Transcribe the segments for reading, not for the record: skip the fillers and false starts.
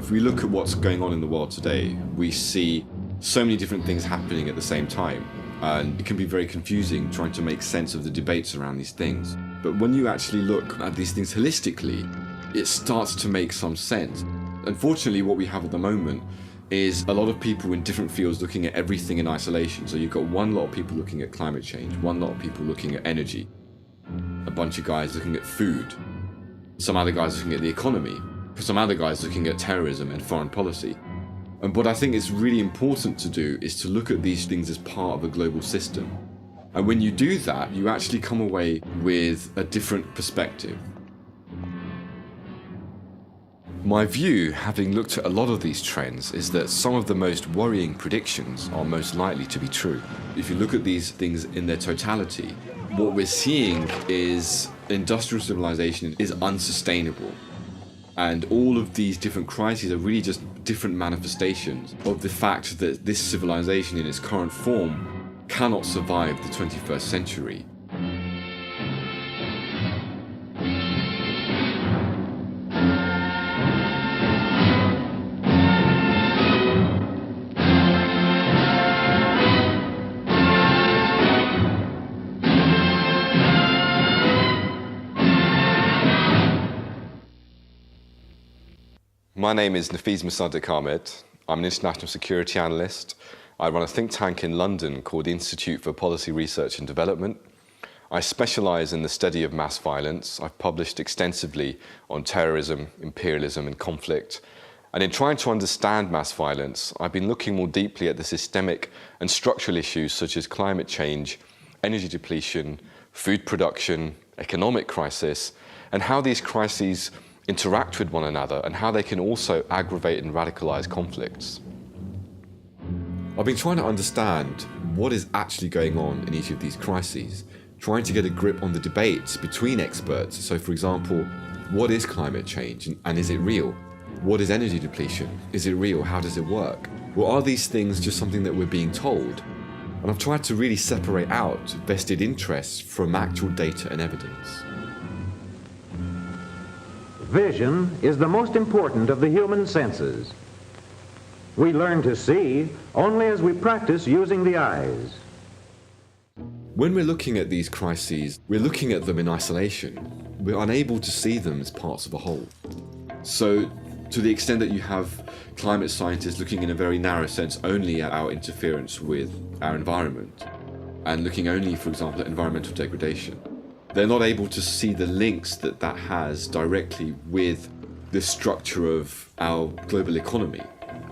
If we look at what's going on in the world today, we see so many different things happening at the same time. And it can be very confusing trying to make sense of the debates around these things. But when you actually look at these things holistically, it starts to make some sense. Unfortunately, what we have at the moment is a lot of people in different fields looking at everything in isolation. So you've got one lot of people looking at climate change, one lot of people looking at energy, a bunch of guys looking at food, some other guys looking at the economy, some other guys looking at terrorism and foreign policy. And what I think is really important to do is to look at these things as part of a global system. And when you do that, you actually come away with a different perspective. My view, having looked at a lot of these trends, is that some of the most worrying predictions are most likely to be true. If you look at these things in their totality, what we're seeing is industrial civilization is unsustainable. And all of these different crises are really just different manifestations of the fact that this civilization in its current form cannot survive the 21st century. My name is Nafeez Ahmed. I'm an international security analyst. I run a think tank in London called the Institute for Policy Research and Development. I specialise in the study of mass violence. I've published extensively on terrorism, imperialism and conflict. And in trying to understand mass violence, I've been looking more deeply at the systemic and structural issues such as climate change, energy depletion, food production, economic crisis, and how these crises interact with one another and how they can also aggravate and radicalise conflicts. I've been trying to understand what is actually going on in each of these crises, trying to get a grip on the debates between experts. So for example, what is climate change and is it real? What is energy depletion? Is it real? How does it work? Well, are these things just something that we're being told? And I've tried to really separate out vested interests from actual data and evidence. Vision is the most important of the human senses. We learn to see only as we practice using the eyes. When we're looking at these crises, we're looking at them in isolation. We're unable to see them as parts of a whole. So, to the extent that you have climate scientists looking in a very narrow sense only at our interference with our environment, and looking only, for example, at environmental degradation, they're not able to see the links that that has directly with the structure of our global economy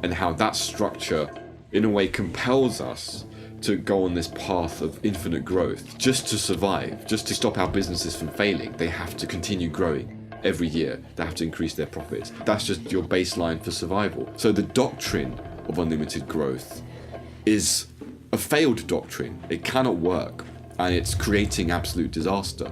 and how that structure, in a way, compels us to go on this path of infinite growth just to survive, just to stop our businesses from failing. They have to continue growing every year. They have to increase their profits. That's just your baseline for survival. So the doctrine of unlimited growth is a failed doctrine. It cannot work. And it's creating absolute disaster.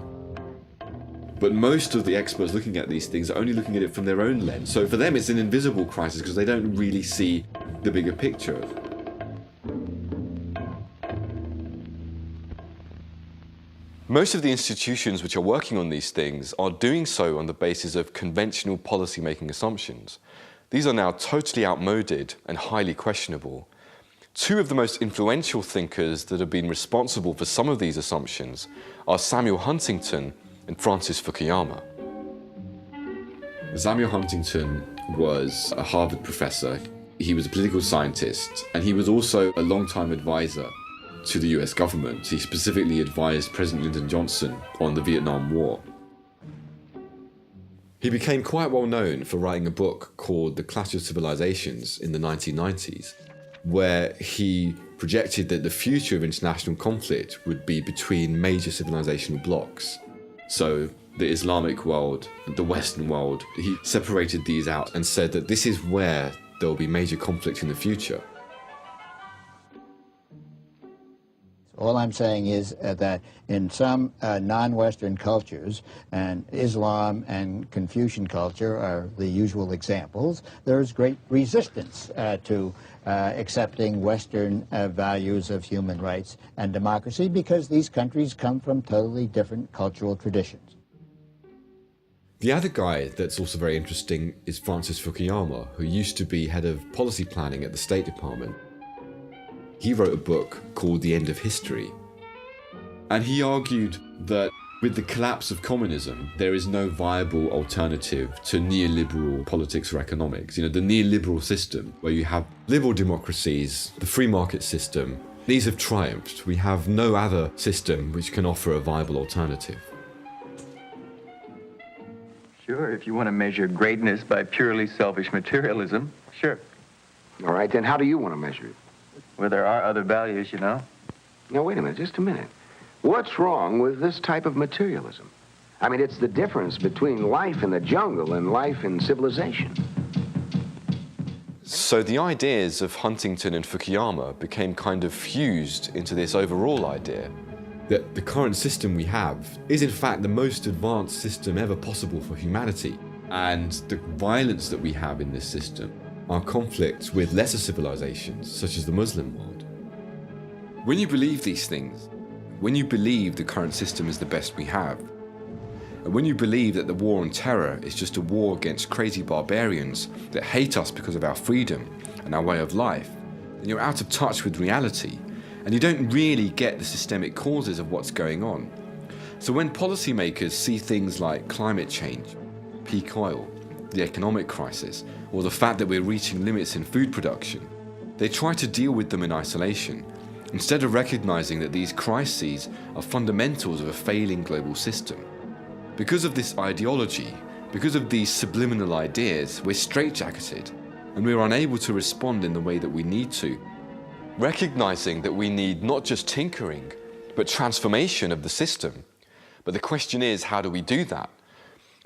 But most of the experts looking at these things are only looking at it from their own lens. So for them it's an invisible crisis because they don't really see the bigger picture. Most of the institutions which are working on these things are doing so on the basis of conventional policy-making assumptions. These are now totally outmoded and highly questionable. Two of the most influential thinkers that have been responsible for some of these assumptions are Samuel Huntington and Francis Fukuyama. Samuel Huntington was a Harvard professor. He was a political scientist, and he was also a long-time advisor to the US government. He specifically advised President Lyndon Johnson on the Vietnam War. He became quite well known for writing a book called The Clash of Civilizations in the 1990s. Where he projected that the future of international conflict would be between major civilizational blocs. So the Islamic world, the Western world, he separated these out and said that this is where there will be major conflict in the future. All I'm saying is that in some non-Western cultures, and Islam and Confucian culture are the usual examples, there's great resistance to accepting Western values of human rights and democracy because these countries come from totally different cultural traditions. The other guy that's also very interesting is Francis Fukuyama, who used to be head of policy planning at the State Department. He wrote a book called The End of History, and he argued that with the collapse of communism, there is no viable alternative to neoliberal politics or economics. You know, the neoliberal system, where you have liberal democracies, the free market system, these have triumphed. We have no other system which can offer a viable alternative. Sure, if you want to measure greatness by purely selfish materialism, sure. All right, then how do you want to measure it? Well, there are other values, you know. Now, wait a minute, just a minute. What's wrong with this type of materialism? I mean, it's the difference between life in the jungle and life in civilization. So the ideas of Huntington and Fukuyama became kind of fused into this overall idea. That the current system we have is in fact the most advanced system ever possible for humanity. And the violence that we have in this system are conflicts with lesser civilizations, such as the Muslim world. When you believe these things, when you believe the current system is the best we have, and when you believe that the war on terror is just a war against crazy barbarians that hate us because of our freedom and our way of life, then you're out of touch with reality, and you don't really get the systemic causes of what's going on. So when policymakers see things like climate change, peak oil, the economic crisis, or the fact that we're reaching limits in food production, they try to deal with them in isolation, instead of recognizing that these crises are fundamentals of a failing global system. Because of this ideology, because of these subliminal ideas, we're straitjacketed, and we're unable to respond in the way that we need to. Recognizing that we need not just tinkering, but transformation of the system. But the question is, how do we do that?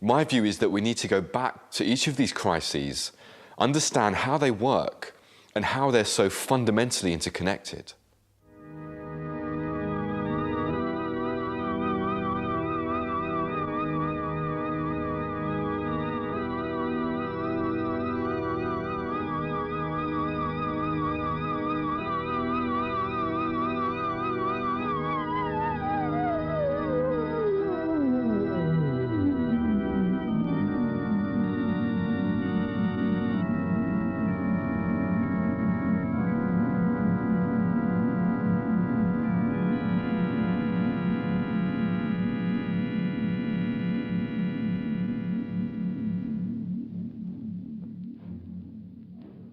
My view is that we need to go back to each of these crises, understand how they work, and how they're so fundamentally interconnected.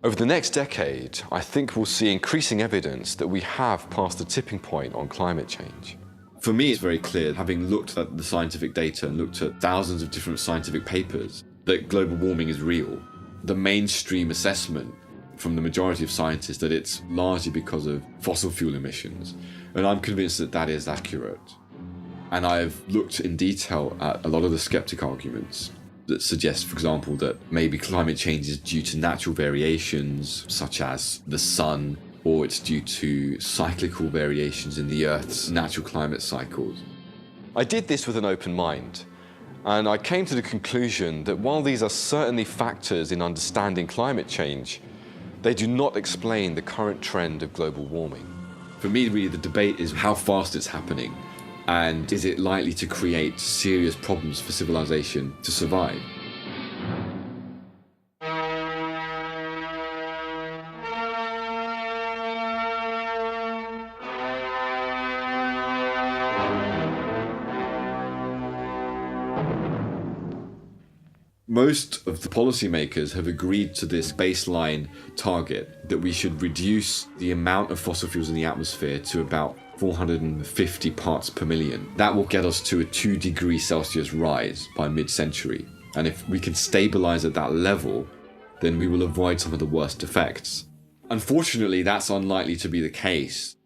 Over the next decade, I think we'll see increasing evidence that we have passed the tipping point on climate change. For me, it's very clear, having looked at the scientific data and looked at thousands of different scientific papers, that global warming is real. The mainstream assessment from the majority of scientists that it's largely because of fossil fuel emissions. And I'm convinced that that is accurate. And I've looked in detail at a lot of the skeptic arguments that suggest, for example, that maybe climate change is due to natural variations, such as the sun, or it's due to cyclical variations in the Earth's natural climate cycles. I did this with an open mind, and I came to the conclusion that while these are certainly factors in understanding climate change, they do not explain the current trend of global warming. For me, really, the debate is how fast it's happening, and is it likely to create serious problems for civilization to survive? Most of the policymakers have agreed to this baseline target that we should reduce the amount of fossil fuels in the atmosphere to about 450 parts per million. That will get us to a 2 degrees Celsius rise by mid-century. And if we can stabilize at that level, then we will avoid some of the worst effects. Unfortunately, that's unlikely to be the case.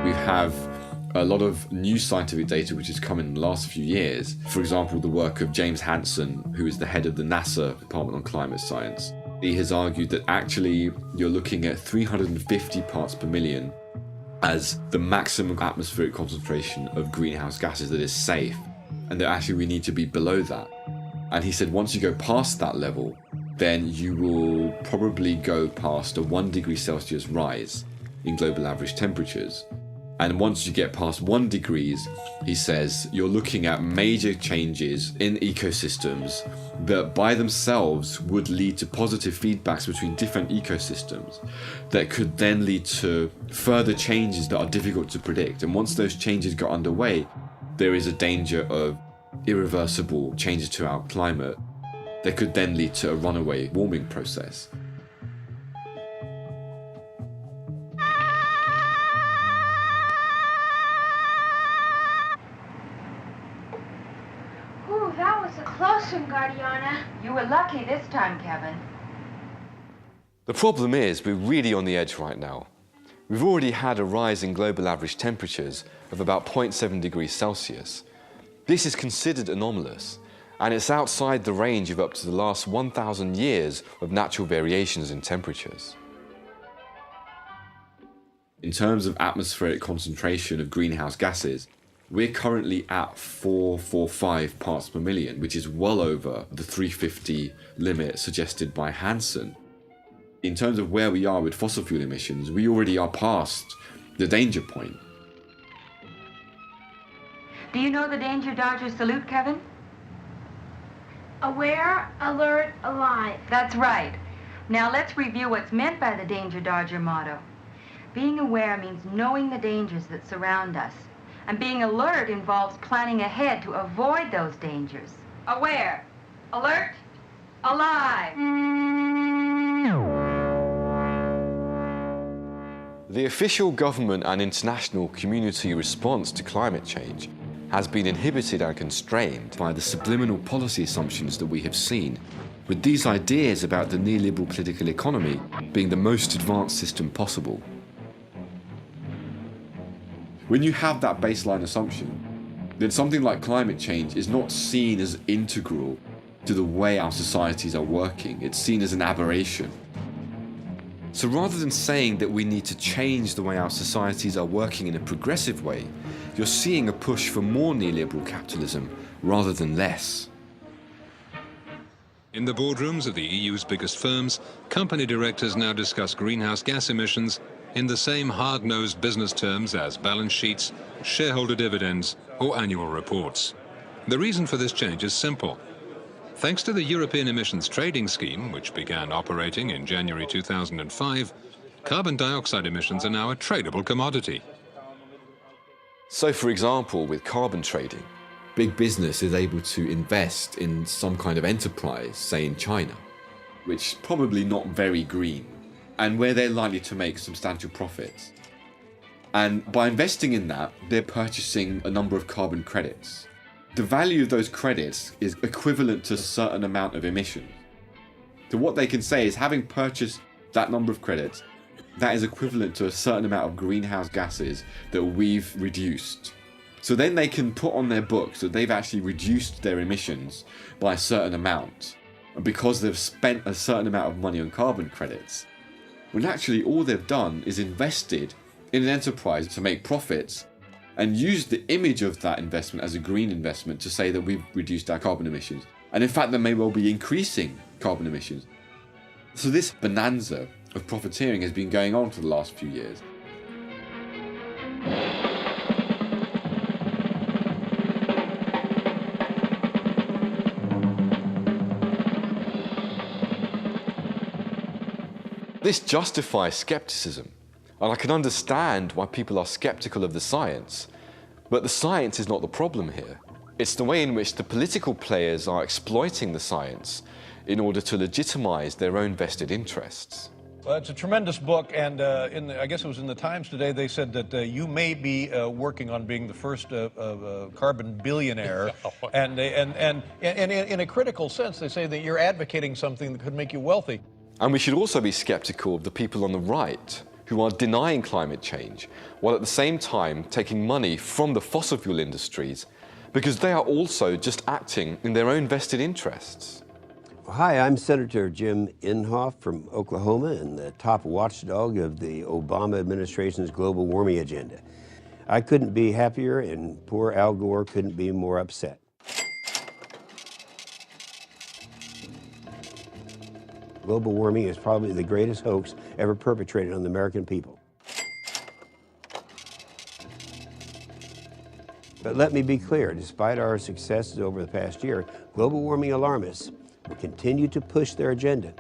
We have a lot of new scientific data which has come in the last few years. For example, the work of James Hansen, who is the head of the NASA Department on Climate Science. He has argued that actually you're looking at 350 parts per million as the maximum atmospheric concentration of greenhouse gases that is safe, and that actually we need to be below that. And he said once you go past that level, then you will probably go past a 1 degree Celsius rise in global average temperatures. And once you get past 1 degree, he says, you're looking at major changes in ecosystems that by themselves would lead to positive feedbacks between different ecosystems that could then lead to further changes that are difficult to predict. And once those changes got underway, there is a danger of irreversible changes to our climate that could then lead to a runaway warming process. Ooh, that was a close one, Guardiana. You were lucky this time, Kevin. The problem is we're really on the edge right now. We've already had a rise in global average temperatures of about 0.7 degrees Celsius. This is considered anomalous, and it's outside the range of up to the last 1,000 years of natural variations in temperatures. In terms of atmospheric concentration of greenhouse gases, we're currently at 445 parts per million, which is well over the 350 limit suggested by Hansen. In terms of where we are with fossil fuel emissions, we already are past the danger point. Do you know the Danger Dodger salute, Kevin? Aware, alert, alive. That's right. Now let's review what's meant by the Danger Dodger motto. Being aware means knowing the dangers that surround us. And being alert involves planning ahead to avoid those dangers. Aware, alert, alive. The official government and international community response to climate change has been inhibited and constrained By the subliminal policy assumptions that we have seen, with these ideas about the neoliberal political economy being the most advanced system possible. When you have that baseline assumption, then something like climate change is not seen as integral to the way our societies are working. It's seen as an aberration. So rather than saying that we need to change the way our societies are working in a progressive way, you're seeing a push for more neoliberal capitalism rather than less. In the boardrooms of the EU's biggest firms, company directors now discuss greenhouse gas emissions in the same hard-nosed business terms as balance sheets, shareholder dividends, or annual reports. The reason for this change is simple. Thanks to the European Emissions Trading Scheme, which began operating in January 2005, carbon dioxide emissions are now a tradable commodity. So, for example, with carbon trading, Big business is able to invest in some kind of enterprise, say in China, which is probably not very green, and where they're likely to make substantial profits. And by investing in that, they're purchasing a number of carbon credits. The value of those credits is equivalent to a certain amount of emissions. So what they can say is, having purchased that number of credits, that is equivalent to a certain amount of greenhouse gases that we've reduced. So then they can put on their books that they've actually reduced their emissions by a certain amount. And because they've spent a certain amount of money on carbon credits, when actually all they've done is invested in an enterprise to make profits and used the image of that investment as a green investment to say that we've reduced our carbon emissions. And in fact, they may well be increasing carbon emissions. So this bonanza of profiteering has been going on for the last few years. this justifies skepticism. And I can understand why people are skeptical of the science, but the science is not the problem here. It's the way in which the political players are exploiting the science in order to legitimize their own vested interests. Well, it's a tremendous book, and I guess it was in the Times today, they said that you may be working on being the first carbon billionaire, and in a critical sense, they say that you're advocating something that could make you wealthy. And we should also be skeptical of the people on the right who are denying climate change, while at the same time taking money from the fossil fuel industries, because they are also just acting in their own vested interests. Hi, I'm Senator Jim Inhofe from Oklahoma and the top watchdog of the Obama administration's global warming agenda. I couldn't be happier and poor Al Gore couldn't be more upset. Global warming is probably the greatest hoax ever perpetrated on the American people. But let me be clear, despite our successes over the past year, global warming alarmists will continue to push their agenda.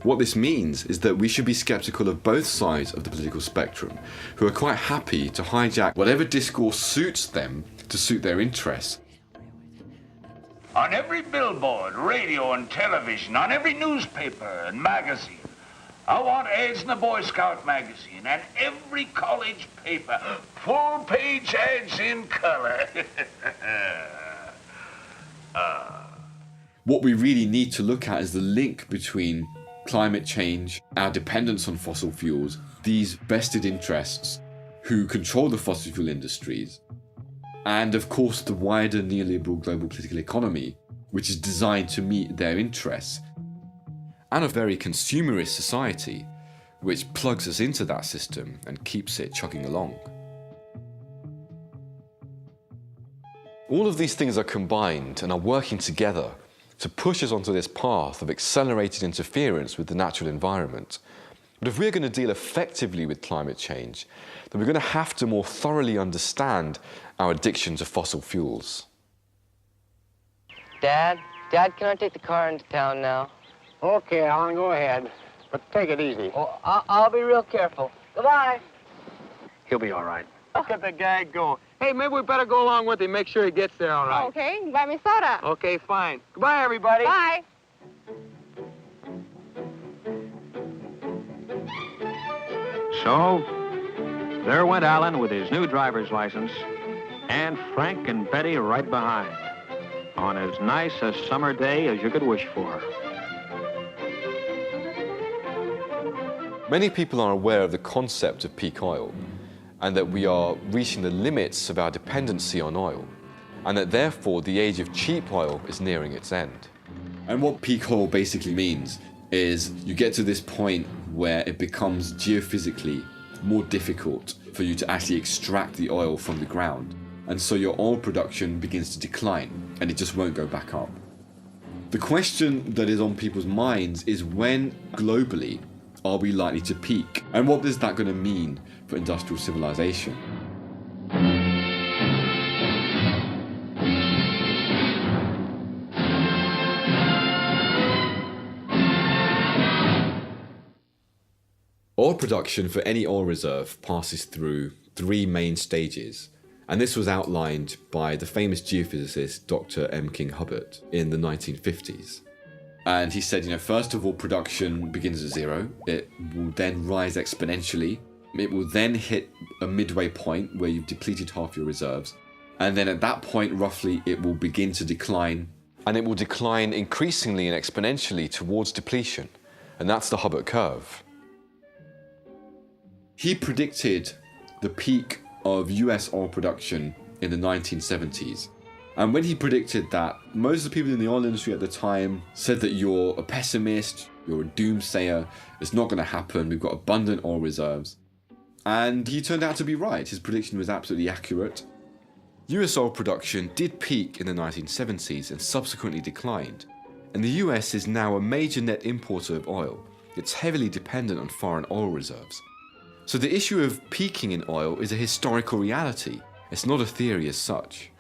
What this means is that we should be skeptical of both sides of the political spectrum, who are quite happy to hijack whatever discourse suits them to suit their interests. On every billboard, radio and television, on every newspaper and magazine, I want ads in the Boy Scout magazine and every college paper, full-page ads in color. What we really need to look at is the link between climate change, our dependence on fossil fuels, these vested interests who control the fossil fuel industries, and of course the wider neoliberal global political economy, which is designed to meet their interests, and a very consumerist society, which plugs us into that system and keeps it chugging along. All of these things are combined and are working together to push us onto this path of accelerated interference with the natural environment. But if we're going to deal effectively with climate change, then we're going to have to more thoroughly understand our addiction to fossil fuels. Dad, can I take the car into town now? Okay, Alan, go ahead. But take it easy. Oh, I'll be real careful. Goodbye. He'll be all right. Look at the guy go. Hey, maybe we better go along with him, make sure he gets there all right. Okay, buy me soda. Okay, fine. Goodbye, everybody. Bye. So, there went Alan with his new driver's license, and Frank and Betty right behind, on as nice a summer day as you could wish for. Many people are aware of the concept of peak oil, and that we are reaching the limits of our dependency on oil, and that therefore the age of cheap oil is nearing its end. And what peak oil basically means is you get to this point where it becomes geophysically more difficult for you to actually extract the oil from the ground. And so your oil production begins to decline and it just won't go back up. The question that is on people's minds is when globally are we likely to peak? And what is that going to mean for industrial civilization? Oil production for any oil reserve passes through three main stages, and this was outlined by the famous geophysicist Dr. M. King Hubbert in the 1950s. And he said, first of all, production begins at zero. It will then rise exponentially. It will then hit a midway point where you've depleted half your reserves. And then at that point, roughly, it will begin to decline. And it will decline increasingly and exponentially towards depletion. And that's the Hubbert curve. He predicted the peak of US oil production in the 1970s. And when he predicted that, most of the people in the oil industry at the time said that you're a pessimist, you're a doomsayer, it's not going to happen, we've got abundant oil reserves. And he turned out to be right, his prediction was absolutely accurate. US oil production did peak in the 1970s and subsequently declined. And the US is now a major net importer of oil. It's heavily dependent on foreign oil reserves. So the issue of peaking in oil is a historical reality. It's not a theory as such.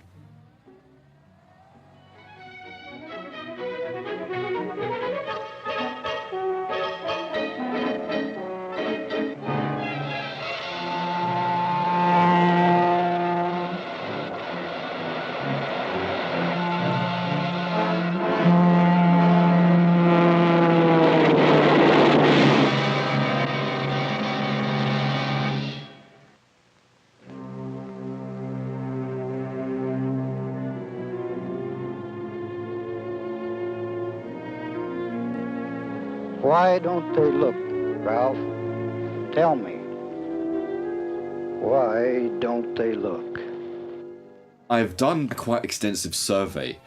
Why don't they look, Ralph? Tell me. Why don't they look? I've done a quite extensive survey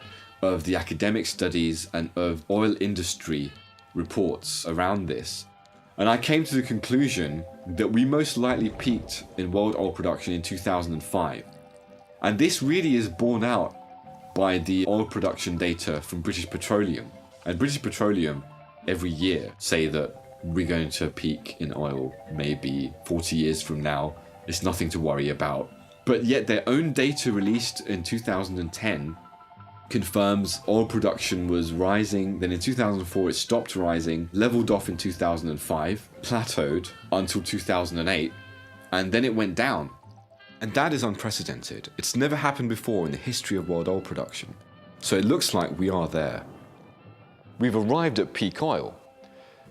of the academic studies and of oil industry reports around this. And I came to the conclusion that we most likely peaked in world oil production in 2005. And this really is borne out by the oil production data from British Petroleum. And British Petroleum every year say that we're going to peak in oil maybe 40 years from now. It's nothing to worry about. But yet their own data released in 2010 confirms oil production was rising. Then in 2004 it stopped rising, leveled off in 2005, plateaued until 2008, and then it went down. And that is unprecedented. It's never happened before in the history of world oil production. So it looks like we are there. We've arrived at peak oil.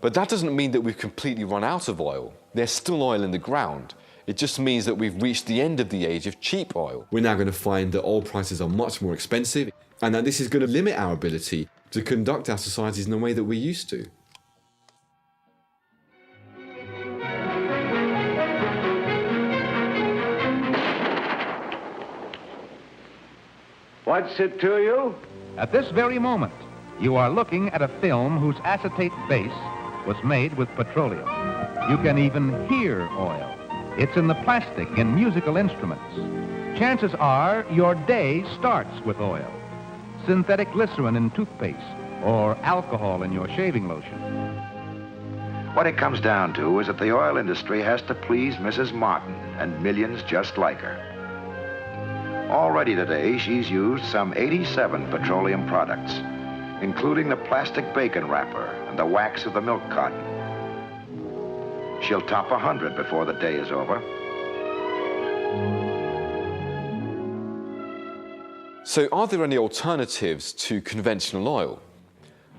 But that doesn't mean that we've completely run out of oil. There's still oil in the ground. It just means that we've reached the end of the age of cheap oil. We're now going to find that oil prices are much more expensive, and that this is going to limit our ability to conduct our societies in the way that we're used to. What's it to you? At this very moment, you are looking at a film whose acetate base was made with petroleum. You can even hear oil. It's in the plastic in musical instruments. Chances are your day starts with oil. Synthetic glycerin in toothpaste or alcohol in your shaving lotion. What it comes down to is that the oil industry has to please Mrs. Martin and millions just like her. Already today, she's used some 87 petroleum products, including the plastic bacon wrapper and the wax of the milk carton. She'll top 100 before the day is over. So are there any alternatives to conventional oil?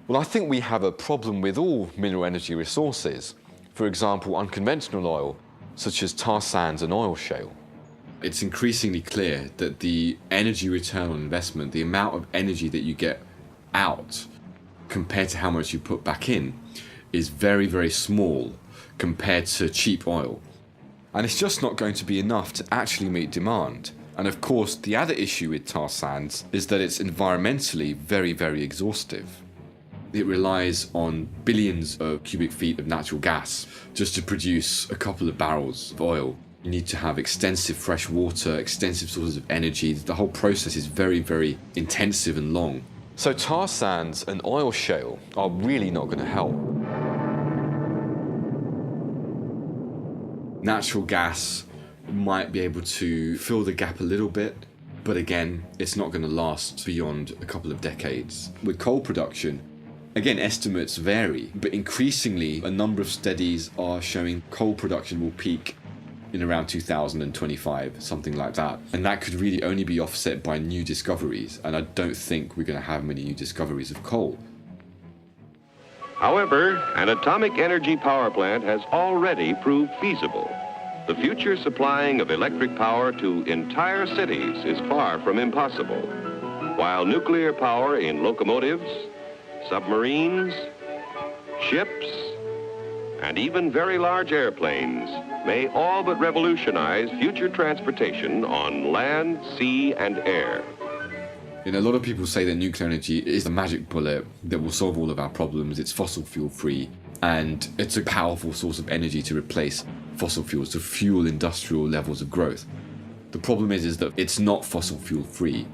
Well, I think we have a problem with all mineral energy resources. For example, unconventional oil, such as tar sands and oil shale. It's increasingly clear that the energy return on investment, the amount of energy that you get out compared to how much you put back in, is very, very small compared to cheap oil. And it's just not going to be enough to actually meet demand. And of course, the other issue with tar sands is that it's environmentally very, very exhaustive. It relies on billions of cubic feet of natural gas just to produce a couple of barrels of oil. You need to have extensive fresh water, extensive sources of energy. The whole process is very, very intensive and long. So tar sands and oil shale are really not going to help. Natural gas might be able to fill the gap a little bit, but again, it's not going to last beyond a couple of decades. With coal production, again, estimates vary, but increasingly a number of studies are showing coal production will peak in around 2025, something like that. And that could really only be offset by new discoveries, and I don't think we're going to have many new discoveries of coal. However, an atomic energy power plant has already proved feasible. The future supplying of electric power to entire cities is far from impossible, while nuclear power in locomotives, submarines, ships, and even very large airplanes may all but revolutionize future transportation on land, sea, and air. A lot of people say that nuclear energy is the magic bullet that will solve all of our problems. It's fossil fuel free, and it's a powerful source of energy to replace fossil fuels, to fuel industrial levels of growth. The problem is that it's not fossil fuel free.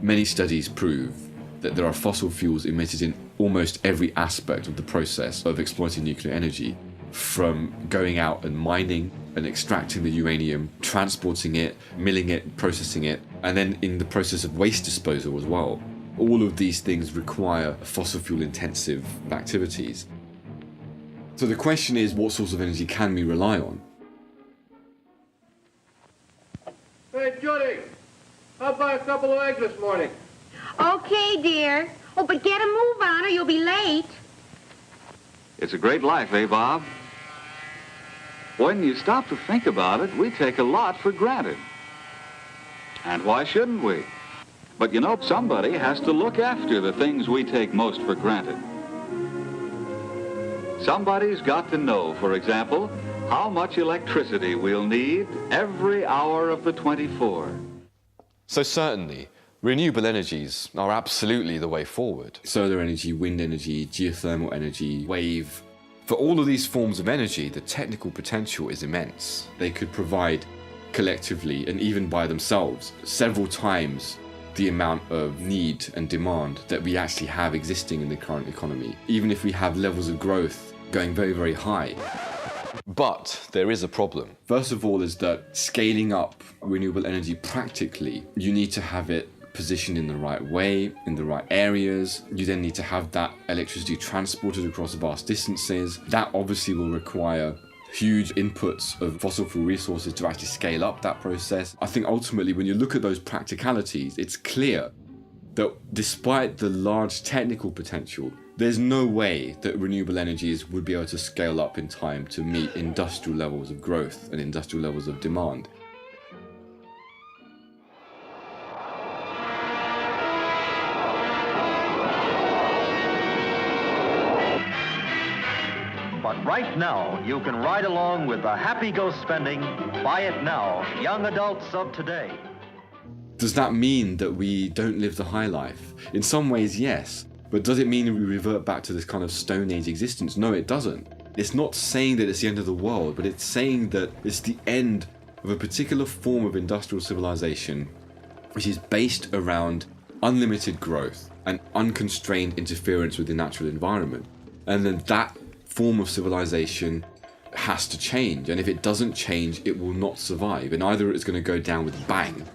Many studies prove that there are fossil fuels emitted in almost every aspect of the process of exploiting nuclear energy, from going out and mining and extracting the uranium, transporting it, milling it, processing it, and then in the process of waste disposal as well. All of these things require fossil fuel intensive activities. So the question is, what source of energy can we rely on? Hey, Judy, I'll buy a couple of eggs this morning. Okay, dear. Oh, but get a move on or you'll be late. It's a great life, eh, Bob? When you stop to think about it, we take a lot for granted. And why shouldn't we? But you know, somebody has to look after the things we take most for granted. Somebody's got to know, for example, how much electricity we'll need every hour of the 24. So certainly, Renewable energies are absolutely the way forward. Solar energy, wind energy, geothermal energy, wave. For all of these forms of energy, the technical potential is immense. They could provide collectively, and even by themselves, several times the amount of need and demand that we actually have existing in the current economy, even if we have levels of growth going very, very high. But there is a problem. First of all is that scaling up renewable energy practically, you need to have it positioned in the right way, in the right areas. You then need to have that electricity transported across vast distances. That obviously will require huge inputs of fossil fuel resources to actually scale up that process. I think ultimately when you look at those practicalities, it's clear that despite the large technical potential, there's no way that renewable energies would be able to scale up in time to meet industrial levels of growth and industrial levels of demand. But right now, you can ride along with the happy go spending, buy it now, young adults of today. Does that mean that we don't live the high life? In some ways, yes. But does it mean we revert back to this kind of Stone Age existence? No, it doesn't. It's not saying that it's the end of the world, but it's saying that it's the end of a particular form of industrial civilization, which is based around unlimited growth and unconstrained interference with the natural environment. And then that form of civilization has to change, and if it doesn't change, it will not survive, and either it's going to go down with a bang,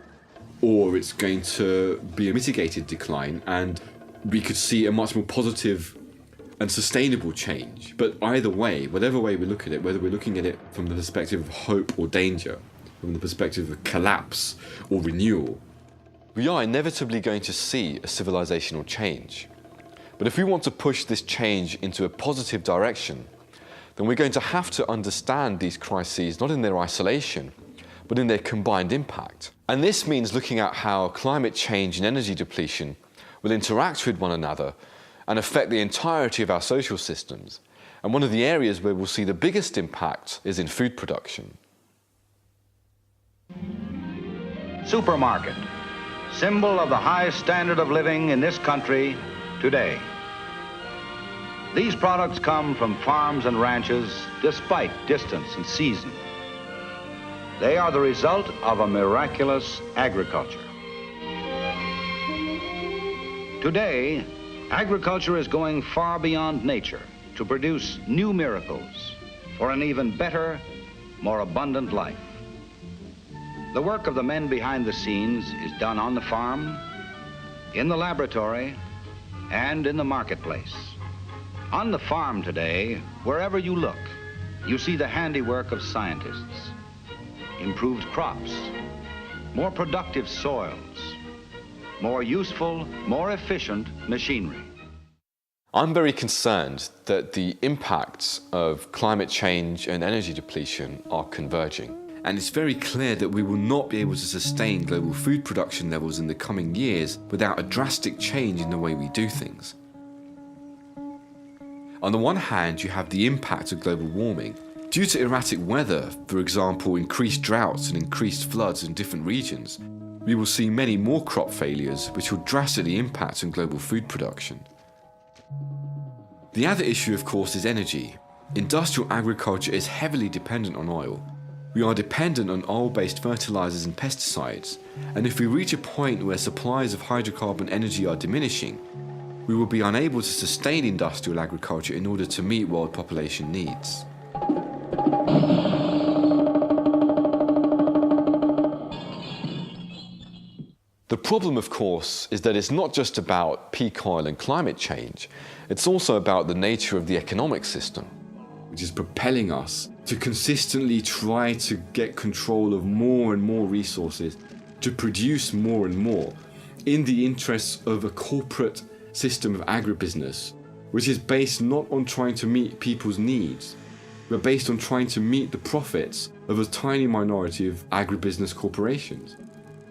or it's going to be a mitigated decline, and we could see a much more positive and sustainable change. But either way, whatever way we look at it, whether we're looking at it from the perspective of hope or danger, from the perspective of collapse or renewal, we are inevitably going to see a civilizational change. But if we want to push this change into a positive direction, then we're going to have to understand these crises not in their isolation, but in their combined impact. And this means looking at how climate change and energy depletion will interact with one another and affect the entirety of our social systems. And one of the areas where we'll see the biggest impact is in food production. Supermarket, symbol of the high standard of living in this country today. These products come from farms and ranches despite distance and season. They are the result of a miraculous agriculture. Today, agriculture is going far beyond nature to produce new miracles for an even better, more abundant life. The work of the men behind the scenes is done on the farm, in the laboratory, and in the marketplace. On the farm today, wherever you look, you see the handiwork of scientists. Improved crops, more productive soils, more useful, more efficient machinery. I'm very concerned that the impacts of climate change and energy depletion are converging. And it's very clear that we will not be able to sustain global food production levels in the coming years without a drastic change in the way we do things. On the one hand, you have the impact of global warming. Due to erratic weather, for example, increased droughts and increased floods in different regions, we will see many more crop failures, which will drastically impact on global food production. The other issue, of course, is energy. Industrial agriculture is heavily dependent on oil. We are dependent on oil-based fertilizers and pesticides, and if we reach a point where supplies of hydrocarbon energy are diminishing, we will be unable to sustain industrial agriculture in order to meet world population needs. The problem, of course, is that it's not just about peak oil and climate change, it's also about the nature of the economic system, which is propelling us to consistently try to get control of more and more resources, to produce more and more, in the interests of a corporate system of agribusiness, which is based not on trying to meet people's needs, but based on trying to meet the profits of a tiny minority of agribusiness corporations,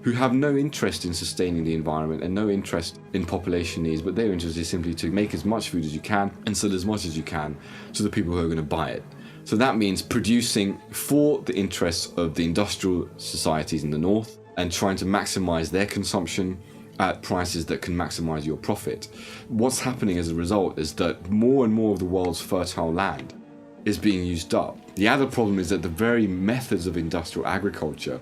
who have no interest in sustaining the environment and no interest in population needs, but their interest is simply to make as much food as you can and sell as much as you can to the people who are going to buy it. So that means producing for the interests of the industrial societies in the north and trying to maximize their consumption at prices that can maximize your profit. What's happening as a result is that more and more of the world's fertile land is being used up. The other problem is that the very methods of industrial agriculture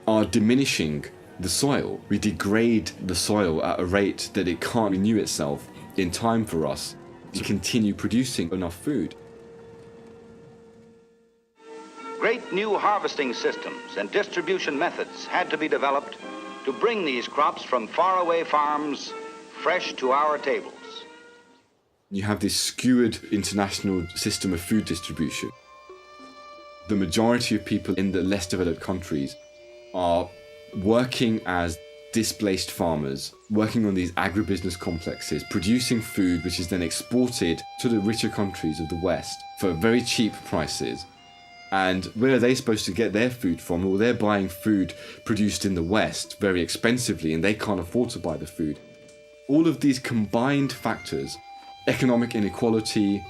are diminishing the soil. We degrade the soil at a rate that it can't renew itself in time for us to continue producing enough food. Great new harvesting systems and distribution methods had to be developed to bring these crops from faraway farms fresh to our tables. You have this skewed international system of food distribution. The majority of people in the less developed countries are working as displaced farmers, working on these agribusiness complexes, producing food which is then exported to the richer countries of the West for very cheap prices. And where are they supposed to get their food from? Well, they're buying food produced in the West very expensively, and they can't afford to buy the food. All of these combined factors, economic inequality,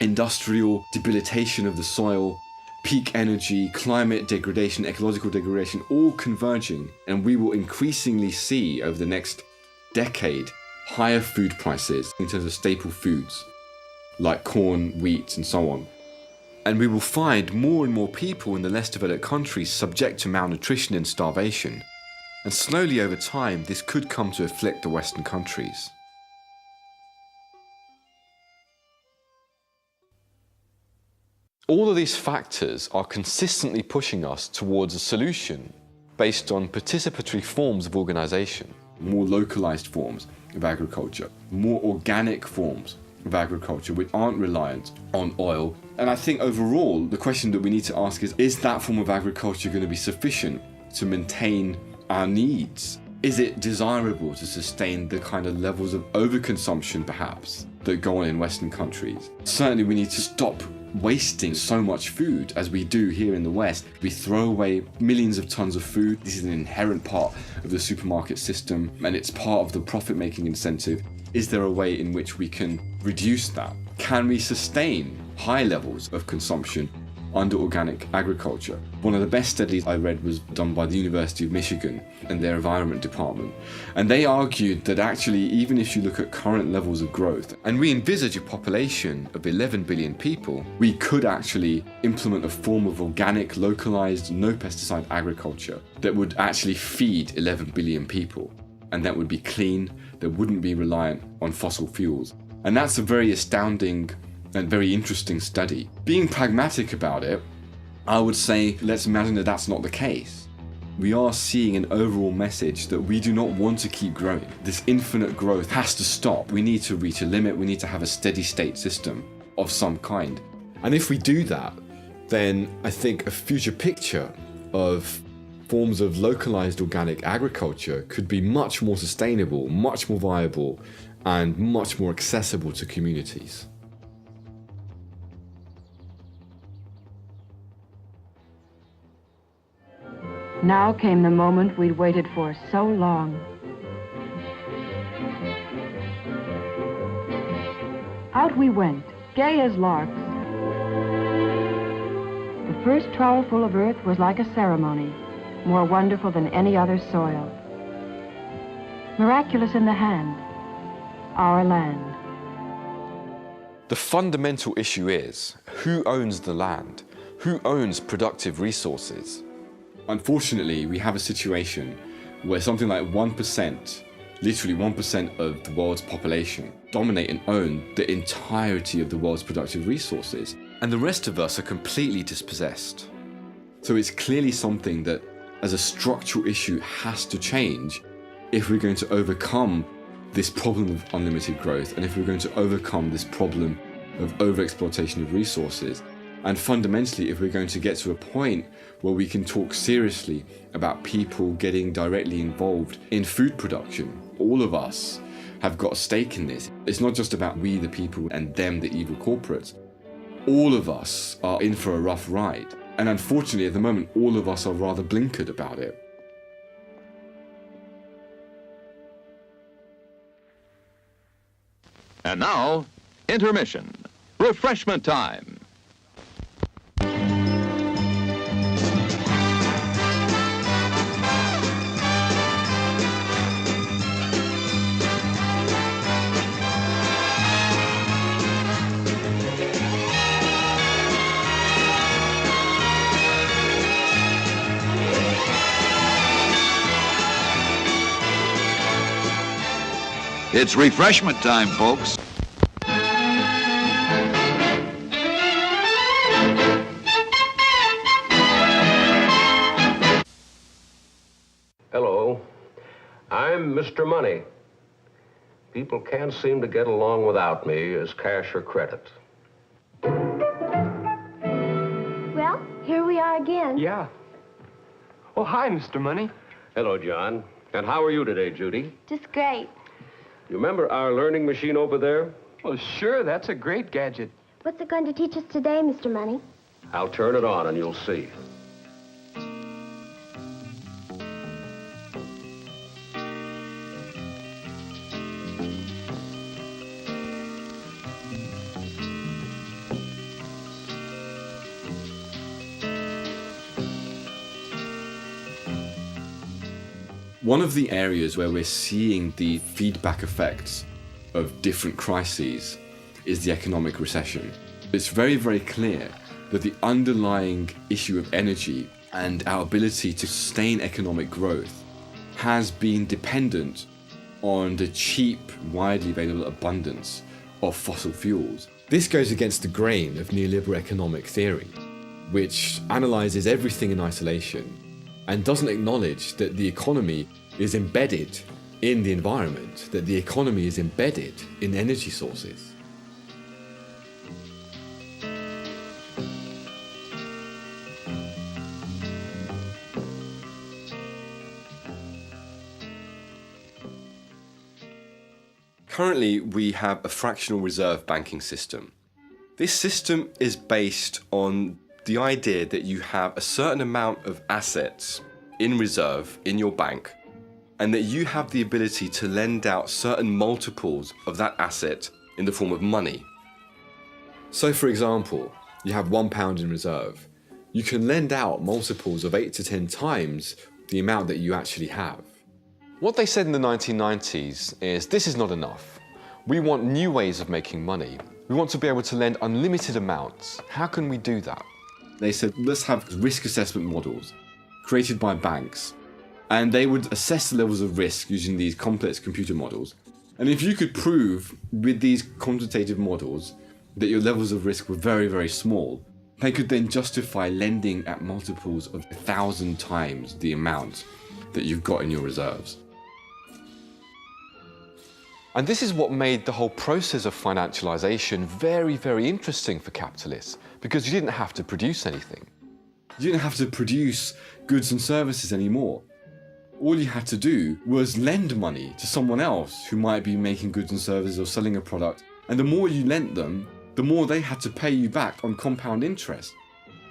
industrial debilitation of the soil, peak energy, climate degradation, ecological degradation, all converging, and we will increasingly see over the next decade higher food prices in terms of staple foods like corn, wheat, and so on. And we will find more and more people in the less developed countries subject to malnutrition and starvation. And slowly over time, this could come to afflict the Western countries. All of these factors are consistently pushing us towards a solution based on participatory forms of organization, more localized forms of agriculture, more organic forms of agriculture which aren't reliant on oil. And I think overall, the question that we need to ask is that form of agriculture going to be sufficient to maintain our needs? Is it desirable to sustain the kind of levels of overconsumption, perhaps, that go on in Western countries? Certainly we need to stop wasting so much food as we do here in the West. We throw away millions of tons of food. This is an inherent part of the supermarket system, and it's part of the profit-making incentive. Is there a way in which we can reduce that? Can we sustain high levels of consumption under organic agriculture? One of the best studies I read was done by the University of Michigan and their environment department. And they argued that actually, even if you look at current levels of growth, and we envisage a population of 11 billion people, we could actually implement a form of organic, localized, no pesticide agriculture that would actually feed 11 billion people. And that would be clean, that wouldn't be reliant on fossil fuels. And that's a very astounding and very interesting study. Being pragmatic about it, I would say, let's imagine that that's not the case. We are seeing an overall message that we do not want to keep growing. This infinite growth has to stop. We need to reach a limit. We need to have a steady state system of some kind. And if we do that, then I think a future picture of forms of localized organic agriculture could be much more sustainable, much more viable, and much more accessible to communities. Now came the moment we'd waited for so long. Out we went, gay as larks. The first trowelful of earth was like a ceremony, more wonderful than any other soil. Miraculous in the hand, our land. The fundamental issue is, who owns the land? Who owns productive resources? Unfortunately, we have a situation where something like 1%, literally 1% of the world's population, dominate and own the entirety of the world's productive resources, and the rest of us are completely dispossessed. So it's clearly something that, as a structural issue, has to change if we're going to overcome this problem of unlimited growth, and if we're going to overcome this problem of overexploitation of resources. And fundamentally, if we're going to get to a point where we can talk seriously about people getting directly involved in food production, all of us have got a stake in this. It's not just about we the people and them the evil corporates. All of us are in for a rough ride. And unfortunately, at the moment, all of us are rather blinkered about it. And now, intermission. Refreshment time. It's refreshment time, folks. Hello, I'm Mr. Money. People can't seem to get along without me as cash or credit. Well, here we are again. Yeah. Oh, hi, Mr. Money. Hello, John. And how are you today, Judy? Just great. You remember our learning machine over there? Well, sure, that's a great gadget. What's it going to teach us today, Mr. Money? I'll turn it on and you'll see. One of the areas where we're seeing the feedback effects of different crises is the economic recession. It's very, very clear that the underlying issue of energy and our ability to sustain economic growth has been dependent on the cheap, widely available abundance of fossil fuels. This goes against the grain of neoliberal economic theory, which analyzes everything in isolation and doesn't acknowledge that the economy is embedded in the environment, that the economy is embedded in energy sources. Currently, we have a fractional reserve banking system. This system is based on the idea that you have a certain amount of assets in reserve in your bank, and that you have the ability to lend out certain multiples of that asset in the form of money. So for example, you have £1 in reserve. You can lend out multiples of 8 to 10 times the amount that you actually have. What they said in the 1990s is, this is not enough. We want new ways of making money. We want to be able to lend unlimited amounts. How can we do that? They said, let's have risk assessment models created by banks, and they would assess the levels of risk using these complex computer models. And if you could prove with these quantitative models that your levels of risk were very, very small, they could then justify lending at multiples of 1,000 times the amount that you've got in your reserves. And this is what made the whole process of financialization very, very interesting for capitalists, because you didn't have to produce anything. You didn't have to produce goods and services anymore. All you had to do was lend money to someone else who might be making goods and services or selling a product. And the more you lent them, the more they had to pay you back on compound interest.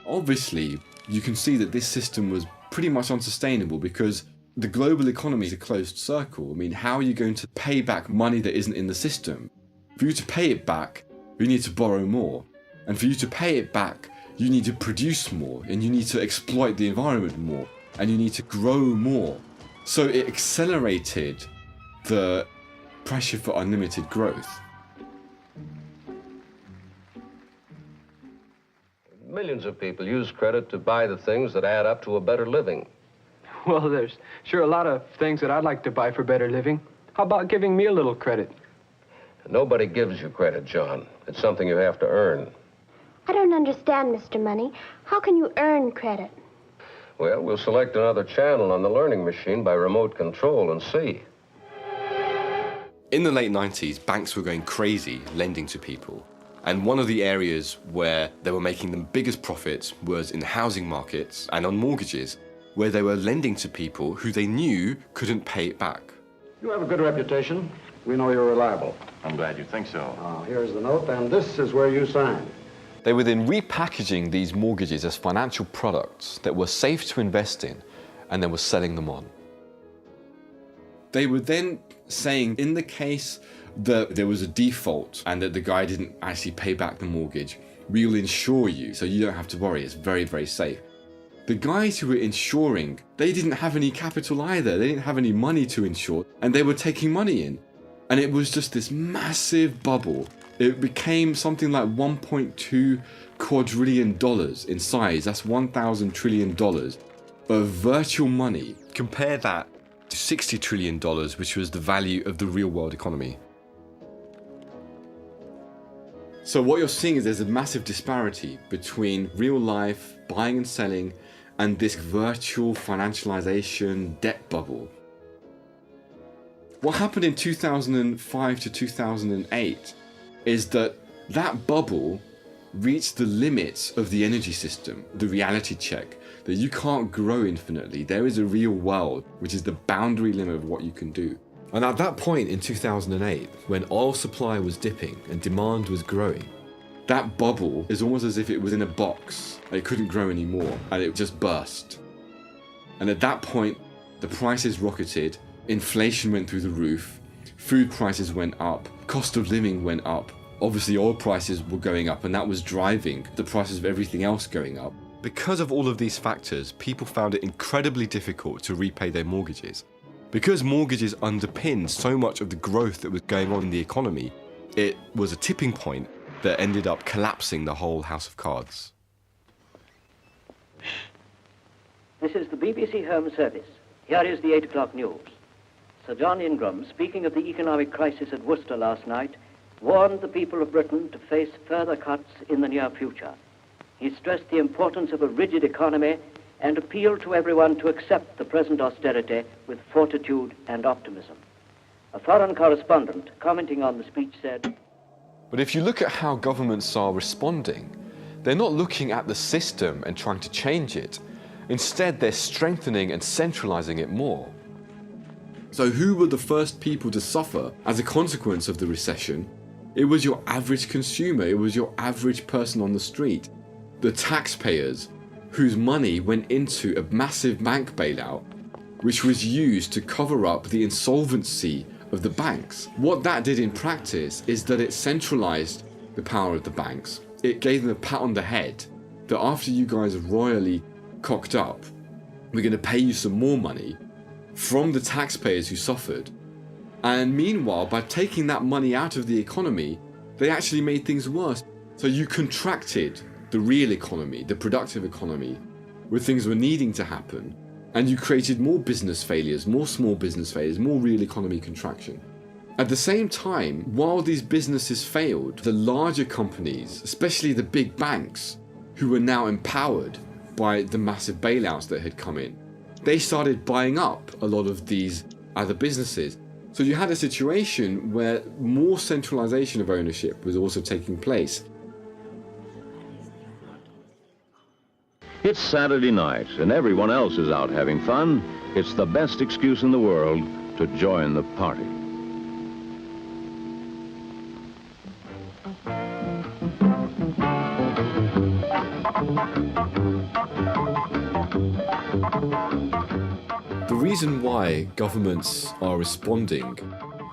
Obviously, you can see that this system was pretty much unsustainable because the global economy is a closed circle. I mean, how are you going to pay back money that isn't in the system? For you to pay it back, you need to borrow more. And for you to pay it back, you need to produce more, and you need to exploit the environment more, and you need to grow more. So it accelerated the pressure for unlimited growth. Millions of people use credit to buy the things that add up to a better living. Well, there's sure a lot of things that I'd like to buy for better living. How about giving me a little credit? Nobody gives you credit, John. It's something you have to earn. I don't understand, Mr. Money. How can you earn credit? Well, we'll select another channel on the learning machine by remote control and see. In the late 90s, banks were going crazy lending to people. And one of the areas where they were making the biggest profits was in the housing markets and on mortgages, where they were lending to people who they knew couldn't pay it back. You have a good reputation. We know you're reliable. I'm glad you think so. Here's the note, and this is where you sign. They were then repackaging these mortgages as financial products that were safe to invest in, and then were selling them on. They were then saying, in the case that there was a default and that the guy didn't actually pay back the mortgage, we will insure you, so you don't have to worry, it's very, very safe. The guys who were insuring, they didn't have any capital either, they didn't have any money to insure, and they were taking money in. And it was just this massive bubble. It became something like $1.2 quadrillion in size. That's $1,000 trillion of virtual money. Compare that to $60 trillion, which was the value of the real world economy. So what you're seeing is there's a massive disparity between real life buying and selling and this virtual financialization debt bubble. What happened in 2005 to 2008 is that bubble reached the limits of the energy system, the reality check, that you can't grow infinitely. There is a real world, which is the boundary limit of what you can do. And at that point in 2008, when oil supply was dipping and demand was growing, that bubble is almost as if it was in a box. It couldn't grow anymore, and it just burst. And at that point, the prices rocketed, inflation went through the roof, food prices went up, cost of living went up. Obviously, oil prices were going up, and that was driving the prices of everything else going up. Because of all of these factors, people found it incredibly difficult to repay their mortgages. Because mortgages underpinned so much of the growth that was going on in the economy, it was a tipping point that ended up collapsing the whole house of cards. This is the BBC Home Service. Here is the 8 o'clock news. Sir John Ingram, speaking of the economic crisis at Worcester last night, warned the people of Britain to face further cuts in the near future. He stressed the importance of a rigid economy and appealed to everyone to accept the present austerity with fortitude and optimism. A foreign correspondent, commenting on the speech, said, But if you look at how governments are responding, they're not looking at the system and trying to change it. Instead, they're strengthening and centralizing it more. So who were the first people to suffer as a consequence of the recession? It was your average consumer. It was your average person on the street. The taxpayers whose money went into a massive bank bailout, which was used to cover up the insolvency of the banks. What that did in practice is that it centralized the power of the banks. It gave them a pat on the head that after you guys are royally cocked up, we're going to pay you some more money from the taxpayers who suffered. And meanwhile, by taking that money out of the economy, they actually made things worse. So you contracted the real economy, the productive economy, where things were needing to happen, and you created more business failures, more small business failures, more real economy contraction. At the same time, while these businesses failed, the larger companies, especially the big banks, who were now empowered by the massive bailouts that had come in, they started buying up a lot of these other businesses. So you had a situation where more centralization of ownership was also taking place. It's Saturday night, and everyone else is out having fun. It's the best excuse in the world to join the party. The reason why governments are responding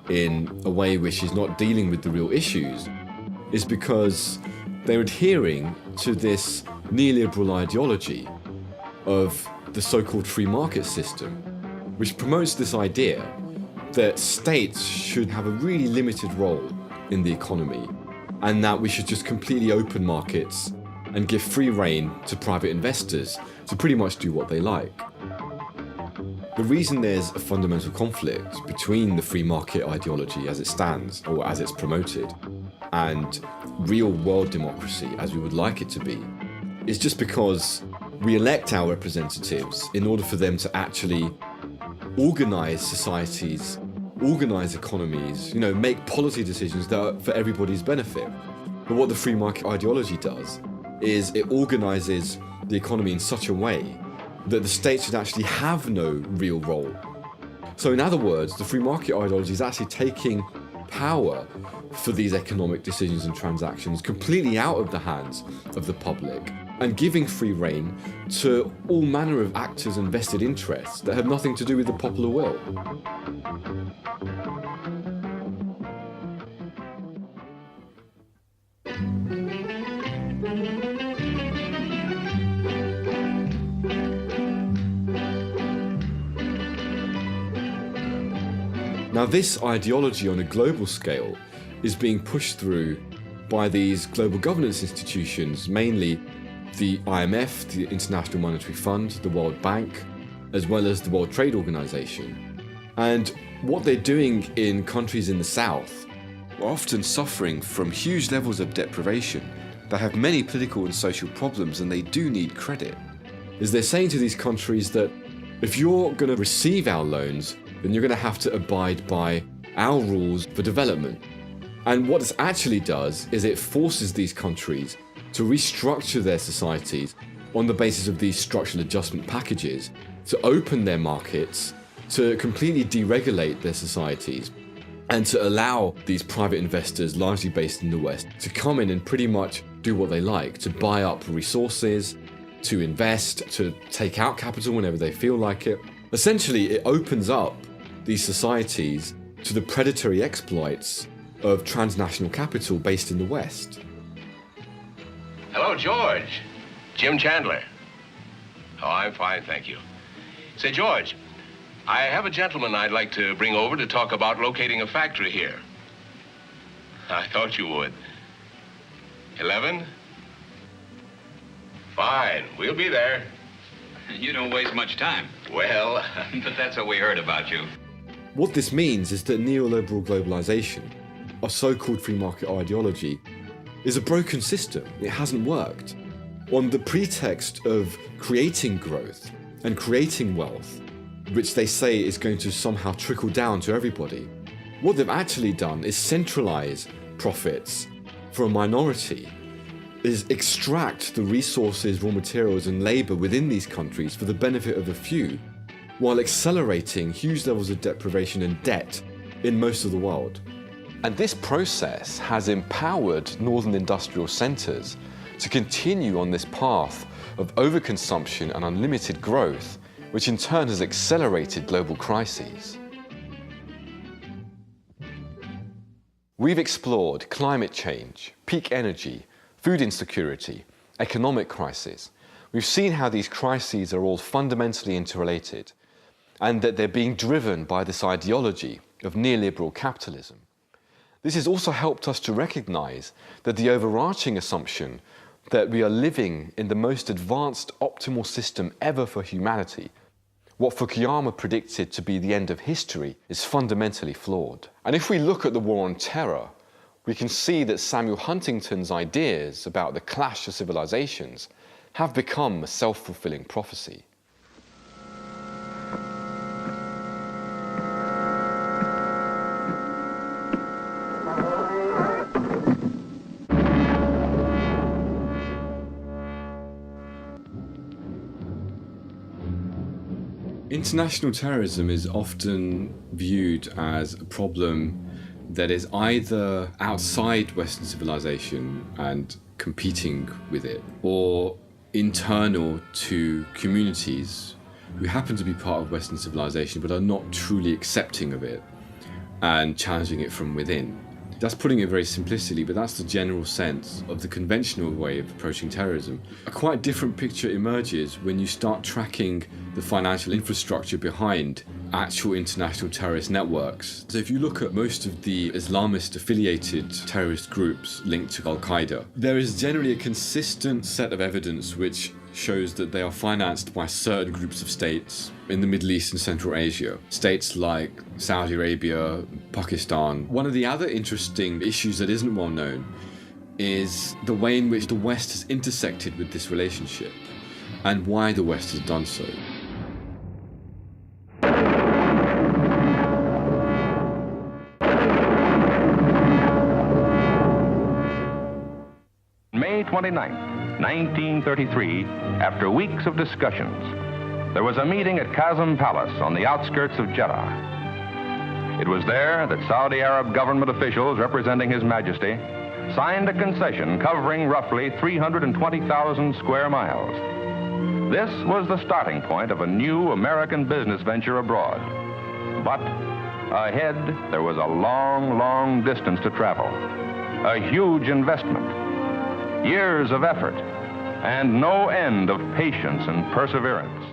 in a way which is not dealing with the real issues is because they're adhering to this neoliberal ideology of the so-called free market system, which promotes this idea that states should have a really limited role in the economy and that we should just completely open markets and give free rein to private investors to pretty much do what they like. The reason there's a fundamental conflict between the free market ideology as it stands, or as it's promoted, and real world democracy as we would like it to be, is just because we elect our representatives in order for them to actually organize societies, organize economies, make policy decisions that are for everybody's benefit. But what the free market ideology does is it organizes the economy in such a way that the state should actually have no real role. So in other words, the free market ideology is actually taking power for these economic decisions and transactions completely out of the hands of the public and giving free rein to all manner of actors and vested interests that have nothing to do with the popular will. Now, this ideology on a global scale is being pushed through by these global governance institutions, mainly the IMF, the International Monetary Fund, the World Bank, as well as the World Trade Organization. And what they're doing in countries in the south are often suffering from huge levels of deprivation. They have many political and social problems, and they do need credit. Is they're saying to these countries that if you're going to receive our loans, then you're going to have to abide by our rules for development. And what this actually does is it forces these countries to restructure their societies on the basis of these structural adjustment packages, to open their markets, to completely deregulate their societies, and to allow these private investors, largely based in the West, to come in and pretty much do what they like, to buy up resources, to invest, to take out capital whenever they feel like it. Essentially, it opens up these societies to the predatory exploits of transnational capital based in the West. Hello, George. Jim Chandler. Oh, I'm fine, thank you. Say, George, I have a gentleman I'd like to bring over to talk about locating a factory here. I thought you would. 11? Fine, we'll be there. You don't waste much time. Well, but that's what we heard about you. What this means is that neoliberal globalization, a so-called free market ideology, is a broken system. It hasn't worked. On the pretext of creating growth and creating wealth, which they say is going to somehow trickle down to everybody, what they've actually done is centralize profits for a minority, is extract the resources, raw materials and labor within these countries for the benefit of a few, while accelerating huge levels of deprivation and debt in most of the world. And this process has empowered northern industrial centres to continue on this path of overconsumption and unlimited growth, which in turn has accelerated global crises. We've explored climate change, peak energy, food insecurity, economic crisis. We've seen how these crises are all fundamentally interrelated, and that they're being driven by this ideology of neoliberal capitalism. This has also helped us to recognize that the overarching assumption that we are living in the most advanced optimal system ever for humanity, what Fukuyama predicted to be the end of history, is fundamentally flawed. And if we look at the war on terror, we can see that Samuel Huntington's ideas about the clash of civilizations have become a self-fulfilling prophecy. International terrorism is often viewed as a problem that is either outside Western civilization and competing with it, or internal to communities who happen to be part of Western civilization but are not truly accepting of it and challenging it from within. That's putting it very simplistically, but that's the general sense of the conventional way of approaching terrorism. A quite different picture emerges when you start tracking the financial infrastructure behind actual international terrorist networks. So if you look at most of the Islamist-affiliated terrorist groups linked to Al-Qaeda, there is generally a consistent set of evidence which shows that they are financed by certain groups of states in the Middle East and Central Asia. States like Saudi Arabia, Pakistan. One of the other interesting issues that isn't well known is the way in which the West has intersected with this relationship and why the West has done so. May 29th. 1933, after weeks of discussions, there was a meeting at Qasem Palace on the outskirts of Jeddah. It was there that Saudi Arab government officials representing His Majesty signed a concession covering roughly 320,000 square miles. This was the starting point of a new American business venture abroad. But ahead, there was a long, long distance to travel, a huge investment, years of effort, and no end of patience and perseverance.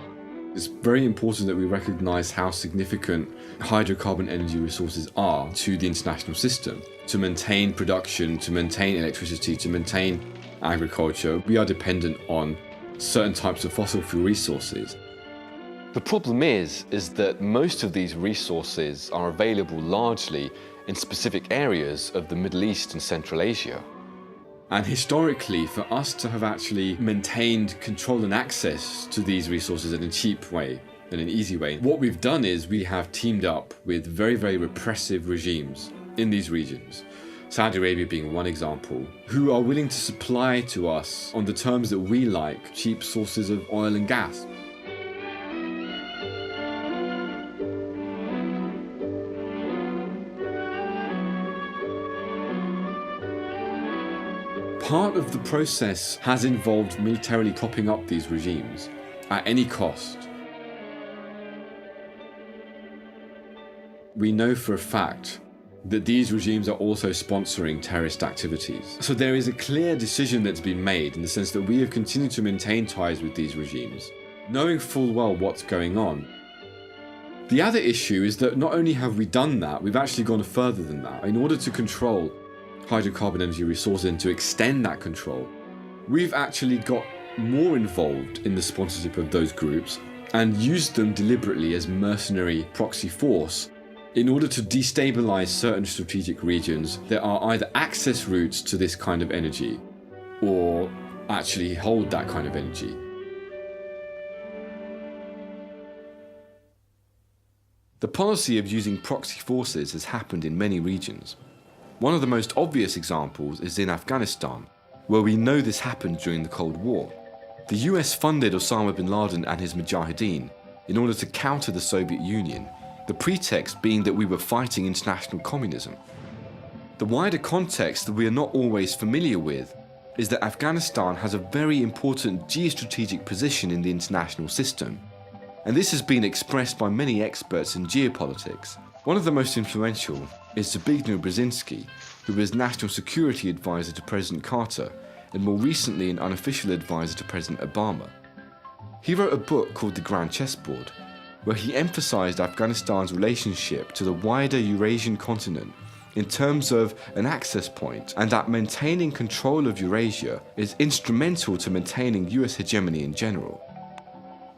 It's very important that we recognize how significant hydrocarbon energy resources are to the international system. To maintain production, to maintain electricity, to maintain agriculture, we are dependent on certain types of fossil fuel resources. The problem is that most of these resources are available largely in specific areas of the Middle East and Central Asia. And historically, for us to have actually maintained control and access to these resources in a cheap way, in an easy way, what we've done is we have teamed up with very, very repressive regimes in these regions, Saudi Arabia being one example, who are willing to supply to us on the terms that we like cheap sources of oil and gas. Part of the process has involved militarily propping up these regimes at any cost. We know for a fact that these regimes are also sponsoring terrorist activities. So there is a clear decision that's been made in the sense that we have continued to maintain ties with these regimes, knowing full well what's going on. The other issue is that not only have we done that, we've actually gone further than that. In order to control hydrocarbon energy resources and to extend that control, we've actually got more involved in the sponsorship of those groups and used them deliberately as mercenary proxy force in order to destabilize certain strategic regions that are either access routes to this kind of energy or actually hold that kind of energy. The policy of using proxy forces has happened in many regions. One of the most obvious examples is in Afghanistan, where we know this happened during the Cold War. The US funded Osama bin Laden and his Mujahideen in order to counter the Soviet Union, the pretext being that we were fighting international communism. The wider context that we are not always familiar with is that Afghanistan has a very important geostrategic position in the international system, and this has been expressed by many experts in geopolitics. One of the most influential is Zbigniew Brzezinski, who was National Security Advisor to President Carter and more recently an unofficial advisor to President Obama. He wrote a book called The Grand Chessboard, where he emphasized Afghanistan's relationship to the wider Eurasian continent in terms of an access point, and that maintaining control of Eurasia is instrumental to maintaining US hegemony in general.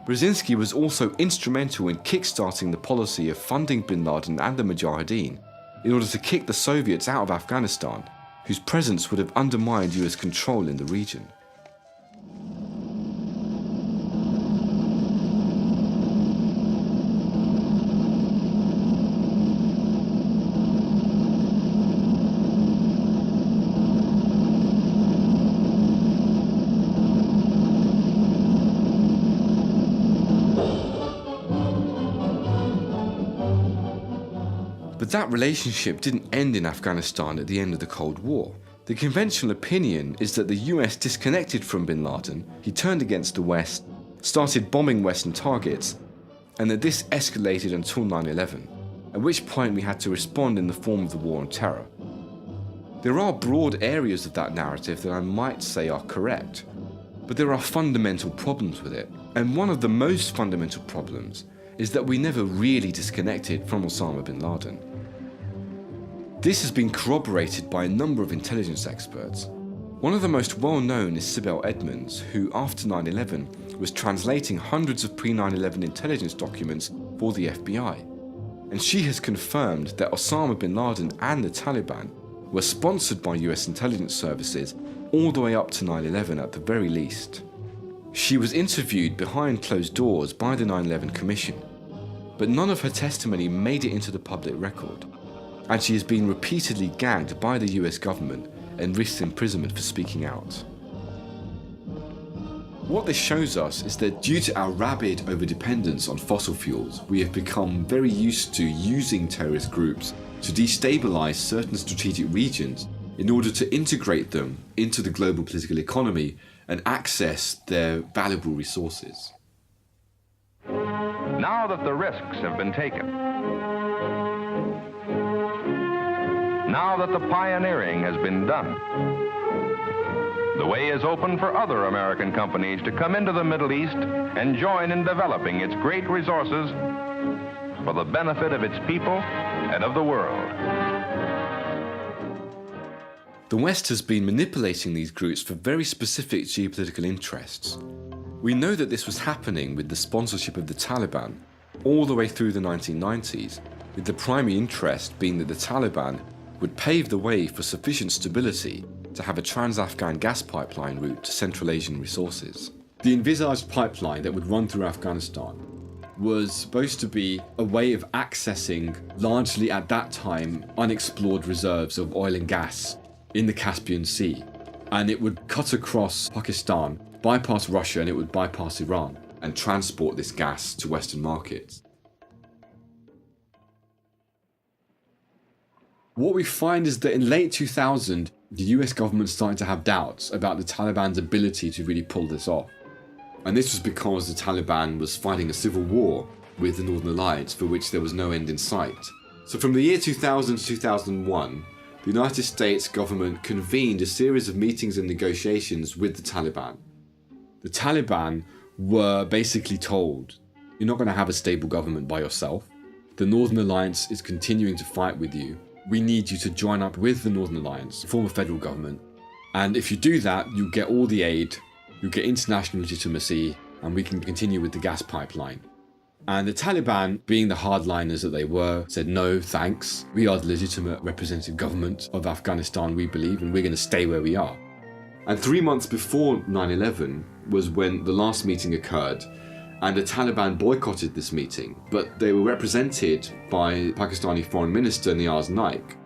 Brzezinski was also instrumental in kickstarting the policy of funding bin Laden and the Mujahideen in order to kick the Soviets out of Afghanistan, whose presence would have undermined US control in the region. But that relationship didn't end in Afghanistan at the end of the Cold War. The conventional opinion is that the US disconnected from bin Laden, he turned against the West, started bombing Western targets, and that this escalated until 9/11, at which point we had to respond in the form of the War on Terror. There are broad areas of that narrative that I might say are correct, but there are fundamental problems with it. And one of the most fundamental problems is that we never really disconnected from Osama bin Laden. This has been corroborated by a number of intelligence experts. One of the most well-known is Sibel Edmonds, who after 9/11 was translating hundreds of pre-9/11 intelligence documents for the FBI. And she has confirmed that Osama bin Laden and the Taliban were sponsored by US intelligence services all the way up to 9/11 at the very least. She was interviewed behind closed doors by the 9/11 Commission, but none of her testimony made it into the public record, and she has been repeatedly gagged by the US government and risks imprisonment for speaking out. What this shows us is that due to our rabid overdependence on fossil fuels, we have become very used to using terrorist groups to destabilize certain strategic regions in order to integrate them into the global political economy and access their valuable resources. Now that the risks have been taken, now that the pioneering has been done, the way is open for other American companies to come into the Middle East and join in developing its great resources for the benefit of its people and of the world. The West has been manipulating these groups for very specific geopolitical interests. We know that this was happening with the sponsorship of the Taliban all the way through the 1990s, with the primary interest being that the Taliban would pave the way for sufficient stability to have a trans-Afghan gas pipeline route to Central Asian resources. The envisaged pipeline that would run through Afghanistan was supposed to be a way of accessing largely at that time unexplored reserves of oil and gas in the Caspian Sea. And it would cut across Pakistan, bypass Russia, and it would bypass Iran and transport this gas to Western markets. What we find is that in late 2000, the US government started to have doubts about the Taliban's ability to really pull this off. And this was because the Taliban was fighting a civil war with the Northern Alliance for which there was no end in sight. So from the year 2000 to 2001, the United States government convened a series of meetings and negotiations with the Taliban. The Taliban were basically told, you're not going to have a stable government by yourself. The Northern Alliance is continuing to fight with you. We need you to join up with the Northern Alliance, form a federal government. And if you do that, you'll get all the aid, you'll get international legitimacy, and we can continue with the gas pipeline. And the Taliban, being the hardliners that they were, said, no, thanks. We are the legitimate representative government of Afghanistan, we believe, and we're going to stay where we are. And 3 months before 9/11 was when the last meeting occurred, and the Taliban boycotted this meeting, but they were represented by Pakistani Foreign Minister Nafeez Naik,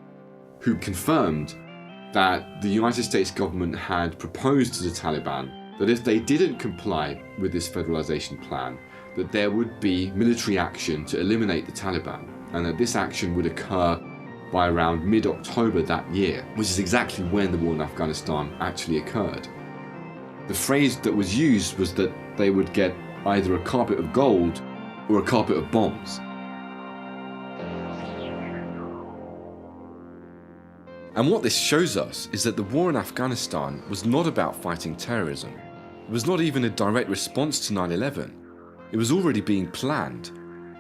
who confirmed that the United States government had proposed to the Taliban that if they didn't comply with this federalization plan, that there would be military action to eliminate the Taliban, and that this action would occur by around mid-October that year, which is exactly when the war in Afghanistan actually occurred. The phrase that was used was that they would get either a carpet of gold or a carpet of bombs. And what this shows us is that the war in Afghanistan was not about fighting terrorism. It was not even a direct response to 9/11. It was already being planned.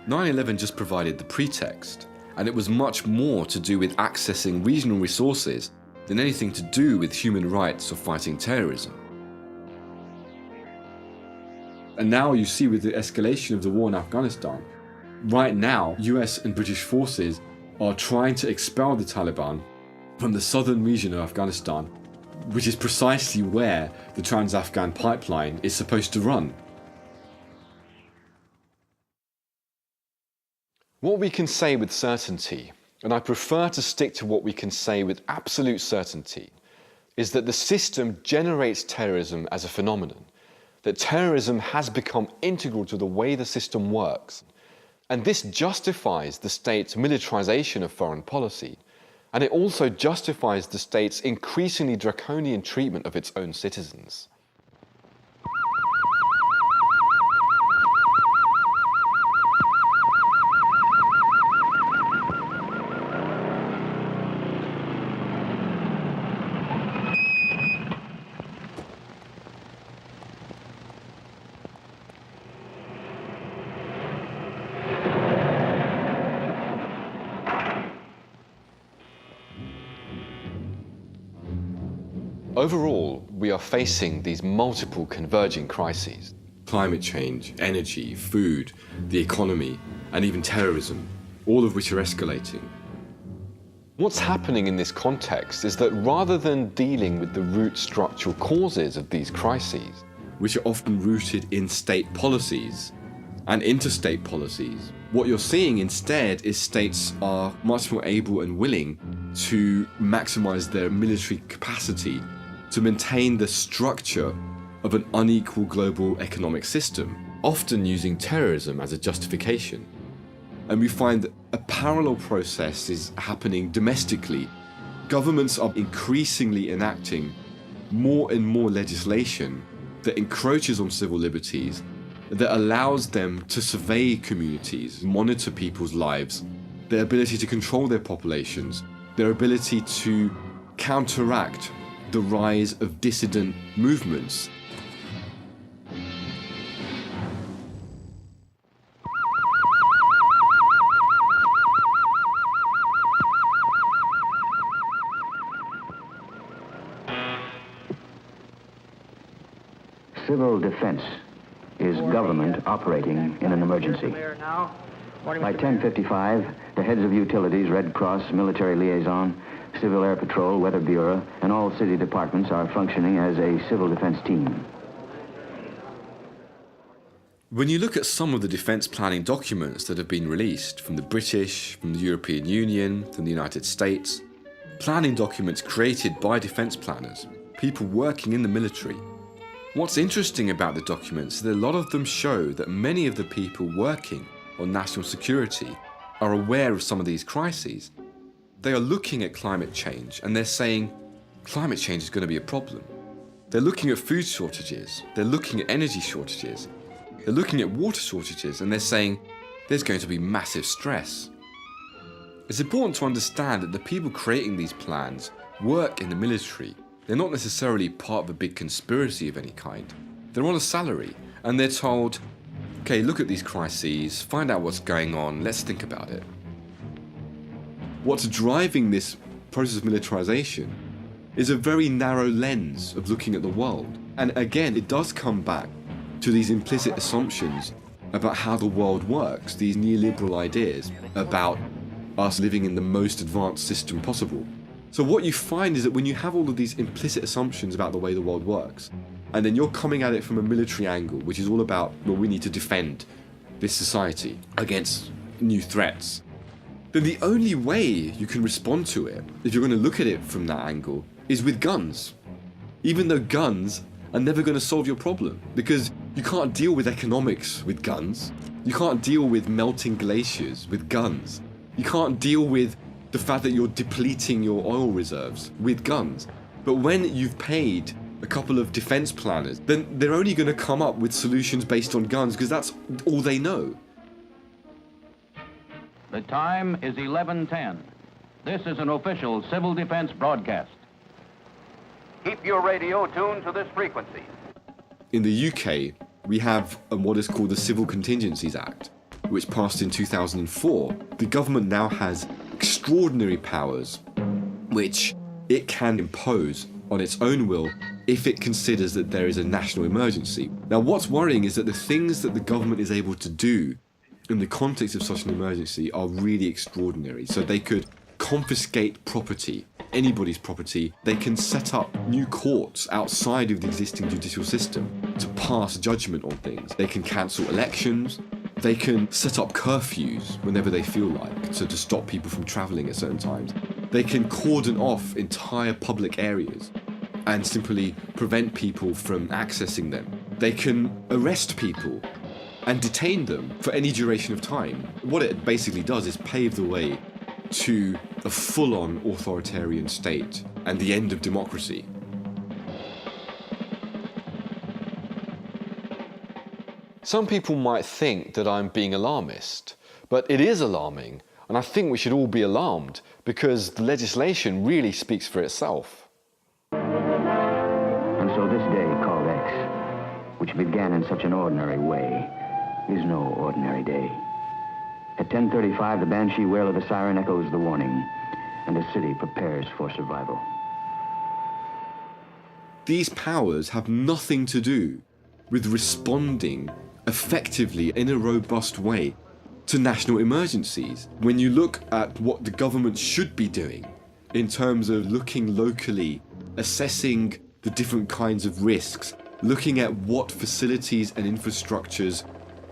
9/11 just provided the pretext, and it was much more to do with accessing regional resources than anything to do with human rights or fighting terrorism. And now you see with the escalation of the war in Afghanistan, right now US and British forces are trying to expel the Taliban from the southern region of Afghanistan, which is precisely where the Trans-Afghan pipeline is supposed to run. What we can say with certainty, and I prefer to stick to what we can say with absolute certainty, is that the system generates terrorism as a phenomenon, that terrorism has become integral to the way the system works. And this justifies the state's militarization of foreign policy, and it also justifies the state's increasingly draconian treatment of its own citizens. Overall, we are facing these multiple converging crises. Climate change, energy, food, the economy, and even terrorism, all of which are escalating. What's happening in this context is that rather than dealing with the root structural causes of these crises, which are often rooted in state policies and interstate policies, what you're seeing instead is states are much more able and willing to maximize their military capacity to maintain the structure of an unequal global economic system, often using terrorism as a justification. And we find that a parallel process is happening domestically. Governments are increasingly enacting more and more legislation that encroaches on civil liberties, that allows them to survey communities, monitor people's lives, their ability to control their populations, their ability to counteract the rise of dissident movements. Civil defense is government operating in an emergency. By 10:55, the heads of utilities, Red Cross, military liaison, Civil Air Patrol, Weather Bureau, and all city departments are functioning as a civil defense team. When you look at some of the defence planning documents that have been released from the British, from the European Union, from the United States, planning documents created by defence planners, people working in the military, what's interesting about the documents is that a lot of them show that many of the people working on national security are aware of some of these crises. They are looking at climate change and they're saying climate change is going to be a problem. They're looking at food shortages, they're looking at energy shortages, they're looking at water shortages, and they're saying there's going to be massive stress. It's important to understand that the people creating these plans work in the military. They're not necessarily part of a big conspiracy of any kind. They're on a salary, and they're told, okay, look at these crises, find out what's going on, let's think about it. What's driving this process of militarization is a very narrow lens of looking at the world. And again, it does come back to these implicit assumptions about how the world works, these neoliberal ideas about us living in the most advanced system possible. So what you find is that when you have all of these implicit assumptions about the way the world works, and then you're coming at it from a military angle, which is all about, well, we need to defend this society against new threats, then the only way you can respond to it, if you're going to look at it from that angle, is with guns. Even though guns are never going to solve your problem, because you can't deal with economics with guns. You can't deal with melting glaciers with guns. You can't deal with the fact that you're depleting your oil reserves with guns. But when you've paid a couple of defense planners, then they're only going to come up with solutions based on guns because that's all they know. The time is 11:10. This is an official civil defense broadcast. Keep your radio tuned to this frequency. In the UK, we have what is called the Civil Contingencies Act, which passed in 2004. The government now has extraordinary powers, which it can impose on its own will if it considers that there is a national emergency. Now, what's worrying is that the things that the government is able to do in the context of such an emergency are really extraordinary. So they could confiscate property, anybody's property. They can set up new courts outside of the existing judicial system to pass judgment on things. They can cancel elections. They can set up curfews whenever they feel like, so to stop people from traveling at certain times. They can cordon off entire public areas and simply prevent people from accessing them. They can arrest people and detain them for any duration of time. What it basically does is pave the way to a full-on authoritarian state and the end of democracy. Some people might think that I'm being alarmist, but it is alarming, and I think we should all be alarmed because the legislation really speaks for itself. And so this day called X, which began in such an ordinary way, is no ordinary day. At 10:35, the banshee wail of the siren echoes the warning, and the city prepares for survival. These powers have nothing to do with responding effectively in a robust way to national emergencies. When you look at what the government should be doing in terms of looking locally, assessing the different kinds of risks, looking at what facilities and infrastructures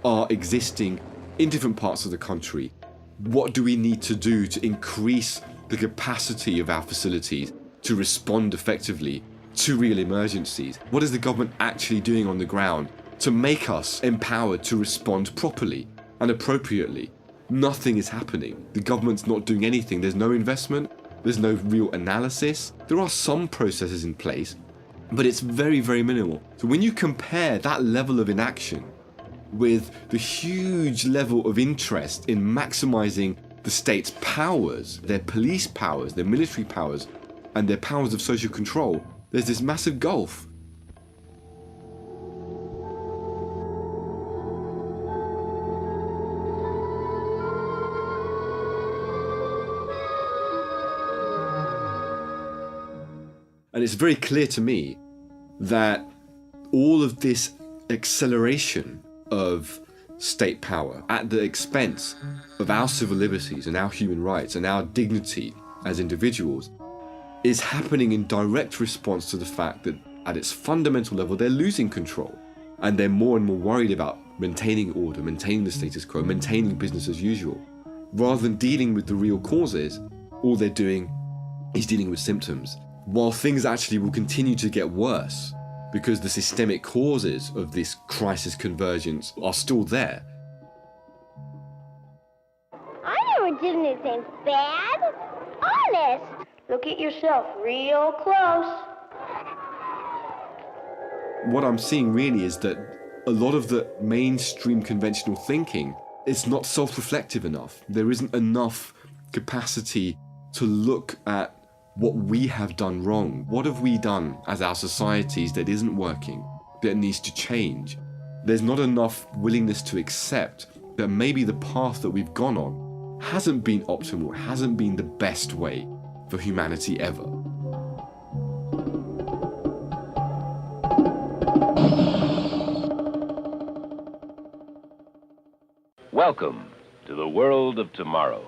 are existing in different parts of the country, what do we need to do to increase the capacity of our facilities to respond effectively to real emergencies? What is the government actually doing on the ground to make us empowered to respond properly and appropriately? Nothing is happening. The government's not doing anything. There's no investment. There's no real analysis. There are some processes in place, but it's very, very minimal. So when you compare that level of inaction with the huge level of interest in maximizing the state's powers, their police powers, their military powers, and their powers of social control, there's this massive gulf. And it's very clear to me that all of this acceleration of state power at the expense of our civil liberties and our human rights and our dignity as individuals is happening in direct response to the fact that at its fundamental level they're losing control, and they're more and more worried about maintaining order, maintaining the status quo, maintaining business as usual. Rather than dealing with the real causes, all they're doing is dealing with symptoms, while things actually will continue to get worse because the systemic causes of this crisis convergence are still there. I never did anything bad. Honest. Look at yourself real close. What I'm seeing really is that a lot of the mainstream conventional thinking is not self-reflective enough. There isn't enough capacity to look at what we have done wrong. What have we done as our societies that isn't working, that needs to change? There's not enough willingness to accept that maybe the path that we've gone on hasn't been optimal, hasn't been the best way for humanity ever. Welcome to the world of tomorrow.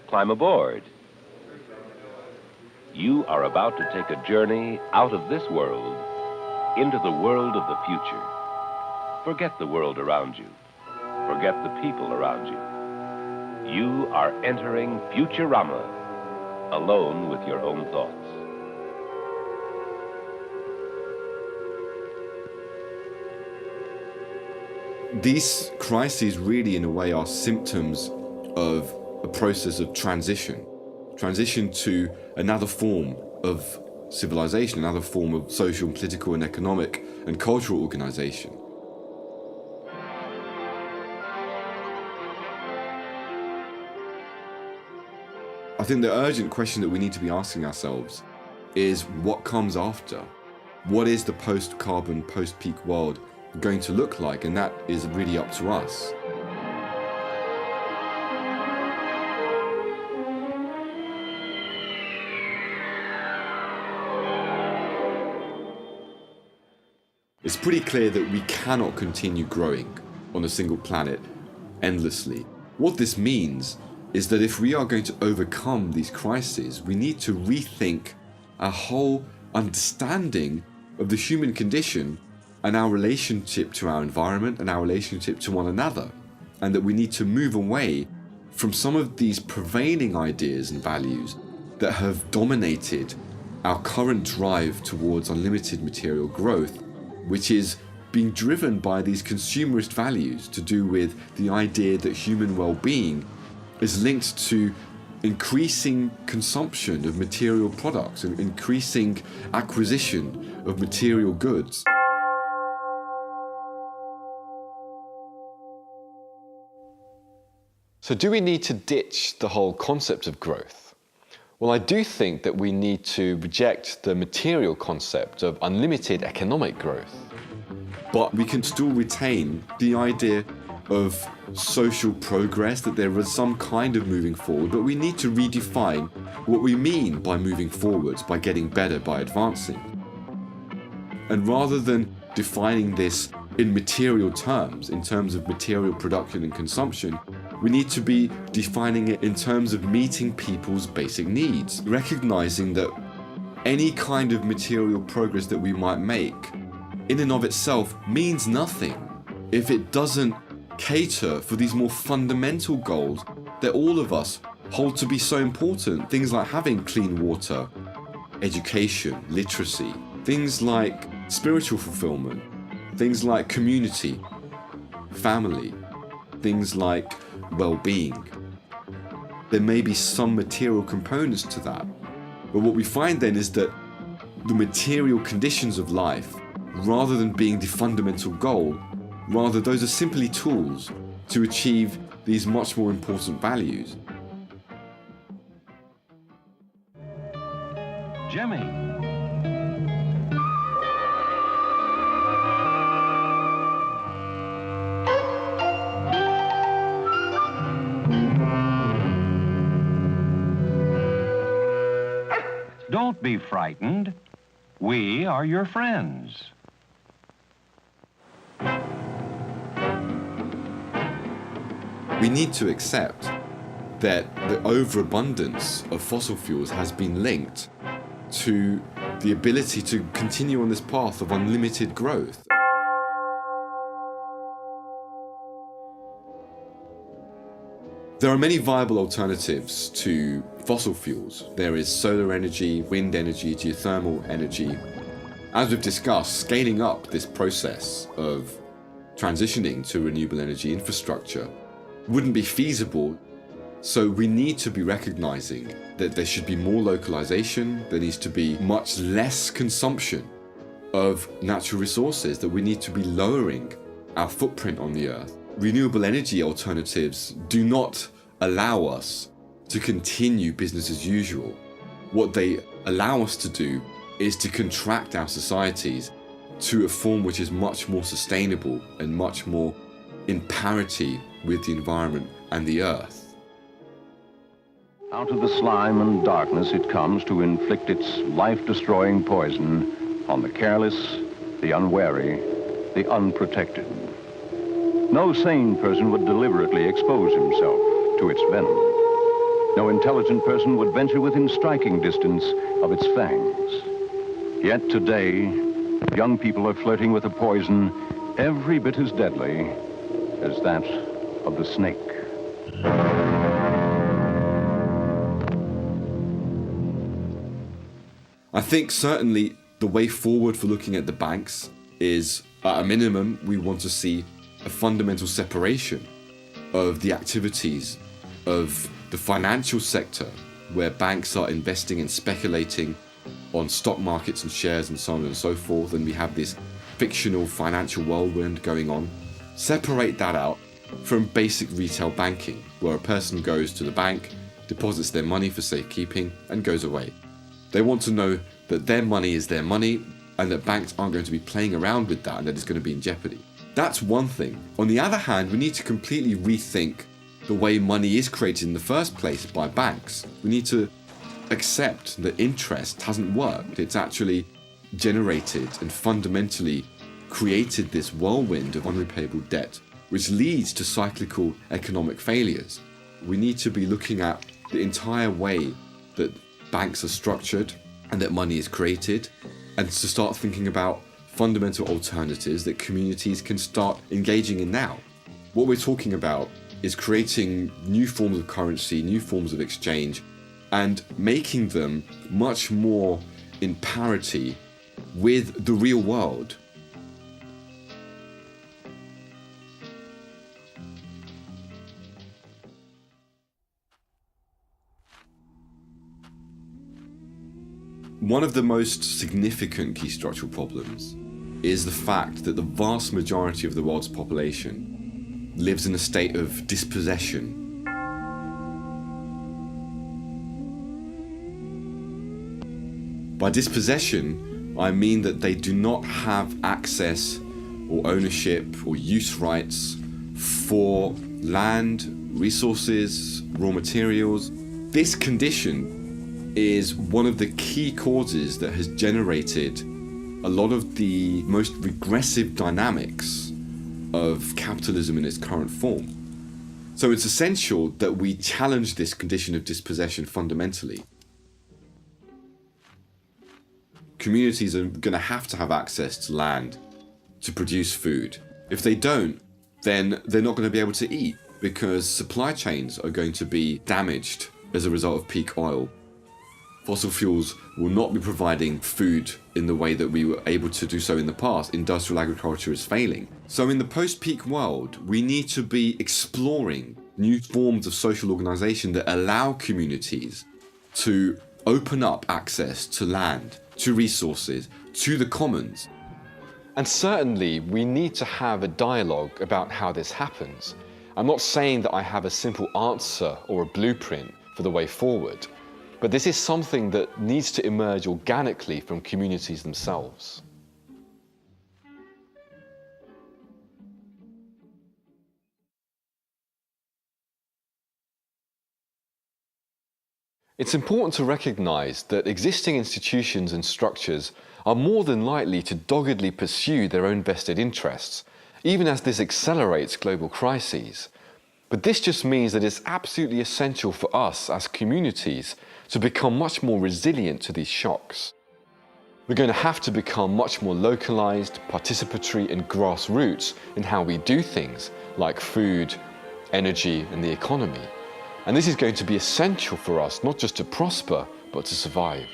Climb aboard. You are about to take a journey out of this world into the world of the future. Forget the world around you. Forget the people around you. You are entering Futurama, alone with your own thoughts. These crises really, in a way, are symptoms of a process of transition to another form of civilization, another form of social, political, and economic and cultural organization. I think the urgent question that we need to be asking ourselves is what comes after? What is the post-carbon, post-peak world going to look like? And that is really up to us. It's pretty clear that we cannot continue growing on a single planet endlessly. What this means is that if we are going to overcome these crises, we need to rethink our whole understanding of the human condition and our relationship to our environment and our relationship to one another, and that we need to move away from some of these prevailing ideas and values that have dominated our current drive towards unlimited material growth, which is being driven by these consumerist values to do with the idea that human well-being is linked to increasing consumption of material products and increasing acquisition of material goods. So do we need to ditch the whole concept of growth? Well, I do think that we need to reject the material concept of unlimited economic growth. But we can still retain the idea of social progress, that there is some kind of moving forward, but we need to redefine what we mean by moving forwards, by getting better, by advancing. And rather than defining this in material terms, in terms of material production and consumption, we need to be defining it in terms of meeting people's basic needs, recognizing that any kind of material progress that we might make in and of itself means nothing if it doesn't cater for these more fundamental goals that all of us hold to be so important. Things like having clean water, education, literacy, things like spiritual fulfillment, things like community, family, things like well-being. There may be some material components to that, but what we find then is that the material conditions of life, rather than being the fundamental goal, rather those are simply tools to achieve these much more important values. Jimmy. Don't be frightened. We are your friends. We need to accept that the overabundance of fossil fuels has been linked to the ability to continue on this path of unlimited growth. There are many viable alternatives to fossil fuels. There is solar energy, wind energy, geothermal energy. As we've discussed, scaling up this process of transitioning to renewable energy infrastructure wouldn't be feasible. So we need to be recognizing that there should be more localization, there needs to be much less consumption of natural resources, that we need to be lowering our footprint on the earth. Renewable energy alternatives do not allow us to continue business as usual. What they allow us to do is to contract our societies to a form which is much more sustainable and much more in parity with the environment and the earth. Out of the slime and darkness it comes to inflict its life-destroying poison on the careless, the unwary, the unprotected. No sane person would deliberately expose himself to its venom. No intelligent person would venture within striking distance of its fangs. Yet today, young people are flirting with a poison every bit as deadly as that of the snake. I think certainly the way forward for looking at the banks is, at a minimum, we want to see a fundamental separation of the activities of the financial sector, where banks are investing and speculating on stock markets and shares and so on and so forth, and we have this fictional financial whirlwind going on. Separate that out from basic retail banking, where a person goes to the bank, deposits their money for safekeeping, and goes away. They want to know that their money is their money and that banks aren't going to be playing around with that and that it's going to be in jeopardy. That's one thing. On the other hand, we need to completely rethink the way money is created in the first place by banks. We need to accept that interest hasn't worked. It's actually generated and fundamentally created this whirlwind of unrepayable debt, which leads to cyclical economic failures. We need to be looking at the entire way that banks are structured and that money is created, and to start thinking about fundamental alternatives that communities can start engaging in now. What we're talking about is creating new forms of currency, new forms of exchange, and making them much more in parity with the real world. One of the most significant key structural problems is the fact that the vast majority of the world's population lives in a state of dispossession. By dispossession, I mean that they do not have access or ownership or use rights for land, resources, raw materials. This condition is one of the key causes that has generated a lot of the most regressive dynamics of capitalism in its current form. So it's essential that we challenge this condition of dispossession fundamentally. Communities are going to have access to land to produce food. If they don't, then they're not going to be able to eat, because supply chains are going to be damaged as a result of peak oil. Fossil fuels will not be providing food in the way that we were able to do so in the past. Industrial agriculture is failing. So in the post-peak world, we need to be exploring new forms of social organization that allow communities to open up access to land, to resources, to the commons. And certainly we need to have a dialogue about how this happens. I'm not saying that I have a simple answer or a blueprint for the way forward, but this is something that needs to emerge organically from communities themselves. It's important to recognize that existing institutions and structures are more than likely to doggedly pursue their own vested interests, even as this accelerates global crises. But this just means that it's absolutely essential for us as communities to become much more resilient to these shocks. We're going to have to become much more localized, participatory, and grassroots in how we do things like food, energy, and the economy. And this is going to be essential for us, not just to prosper, but to survive.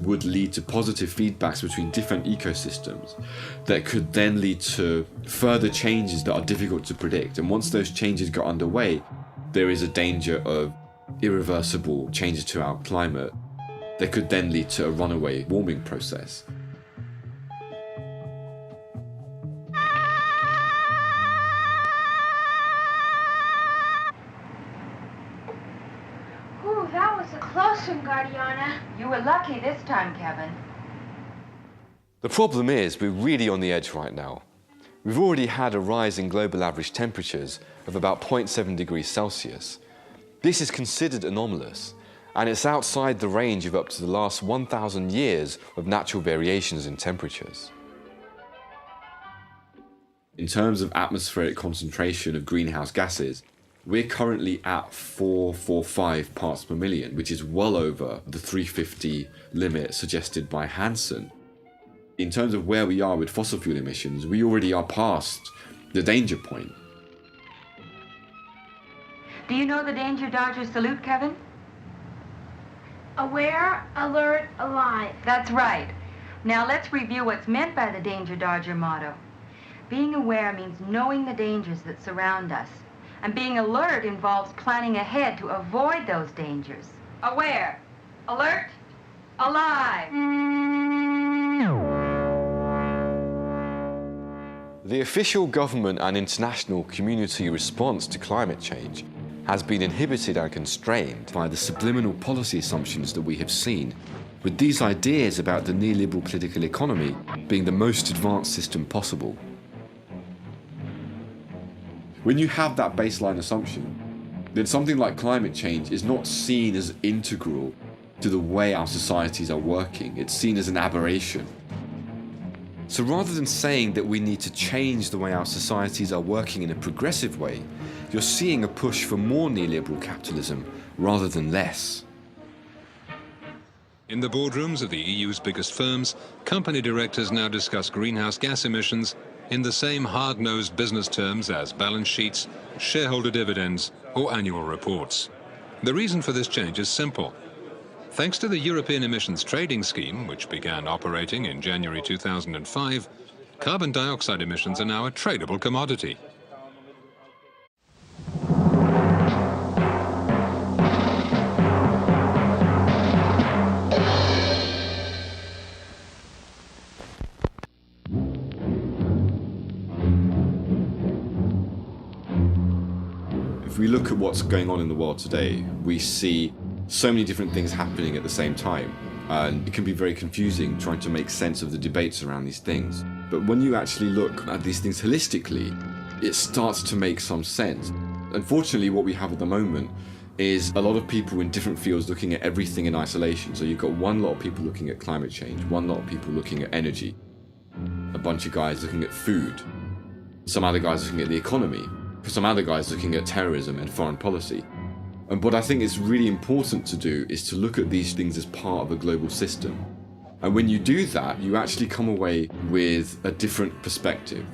would lead to positive feedbacks between different ecosystems that could then lead to further changes that are difficult to predict. And once those changes got underway, there is a danger of irreversible changes to our climate that could then lead to a runaway warming process. Ooh, that was a close one, Guardiana. You were lucky this time, Kevin. The problem is we're really on the edge right now. We've already had a rise in global average temperatures of about 0.7 degrees Celsius. This is considered anomalous, and it's outside the range of up to the last 1,000 years of natural variations in temperatures. In terms of atmospheric concentration of greenhouse gases, we're currently at 445 parts per million, which is well over the 350 limit suggested by Hansen. In terms of where we are with fossil fuel emissions, we already are past the danger point. Do you know the Danger Dodger salute, Kevin? Aware, alert, alive. That's right. Now let's review what's meant by the Danger Dodger motto. Being aware means knowing the dangers that surround us. And being alert involves planning ahead to avoid those dangers. Aware, alert, alive. The official government and international community response to climate change has been inhibited and constrained by the subliminal policy assumptions that we have seen, with these ideas about the neoliberal political economy being the most advanced system possible. When you have that baseline assumption, then something like climate change is not seen as integral to the way our societies are working. It's seen as an aberration. So rather than saying that we need to change the way our societies are working in a progressive way, you're seeing a push for more neoliberal capitalism rather than less. In the boardrooms of the EU's biggest firms, company directors now discuss greenhouse gas emissions in the same hard-nosed business terms as balance sheets, shareholder dividends, or annual reports. The reason for this change is simple. Thanks to the European Emissions Trading Scheme, which began operating in January 2005, carbon dioxide emissions are now a tradable commodity. we look at what's going on in the world today, we see so many different things happening at the same time. And it can be very confusing trying to make sense of the debates around these things. But when you actually look at these things holistically, it starts to make some sense. Unfortunately, what we have at the moment is a lot of people in different fields looking at everything in isolation. So you've got one lot of people looking at climate change, one lot of people looking at energy, a bunch of guys looking at food, some other guys looking at the economy, some other guys looking at terrorism and foreign policy. And what I think is really important to do is to look at these things as part of a global system. And when you do that, you actually come away with a different perspective.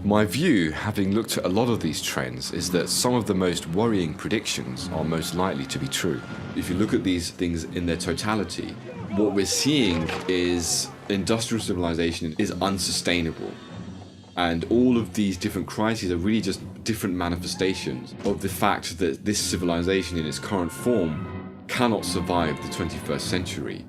My view, having looked at a lot of these trends, is that some of the most worrying predictions are most likely to be true. If you look at these things in their totality, what we're seeing is industrial civilization is unsustainable. And all of these different crises are really just different manifestations of the fact that this civilization in its current form cannot survive the 21st century.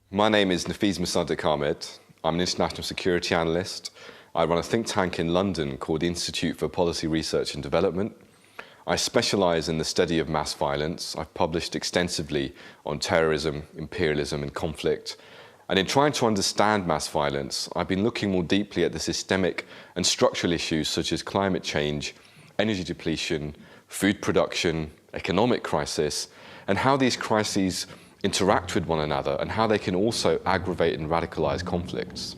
My name is Nafeez Ahmed. I'm an international security analyst. I run a think tank in London called the Institute for Policy Research and Development. I specialise in the study of mass violence. I've published extensively on terrorism, imperialism and conflict. And in trying to understand mass violence, I've been looking more deeply at the systemic and structural issues such as climate change, energy depletion, food production, economic crisis, and how these crises interact with one another and how they can also aggravate and radicalise conflicts.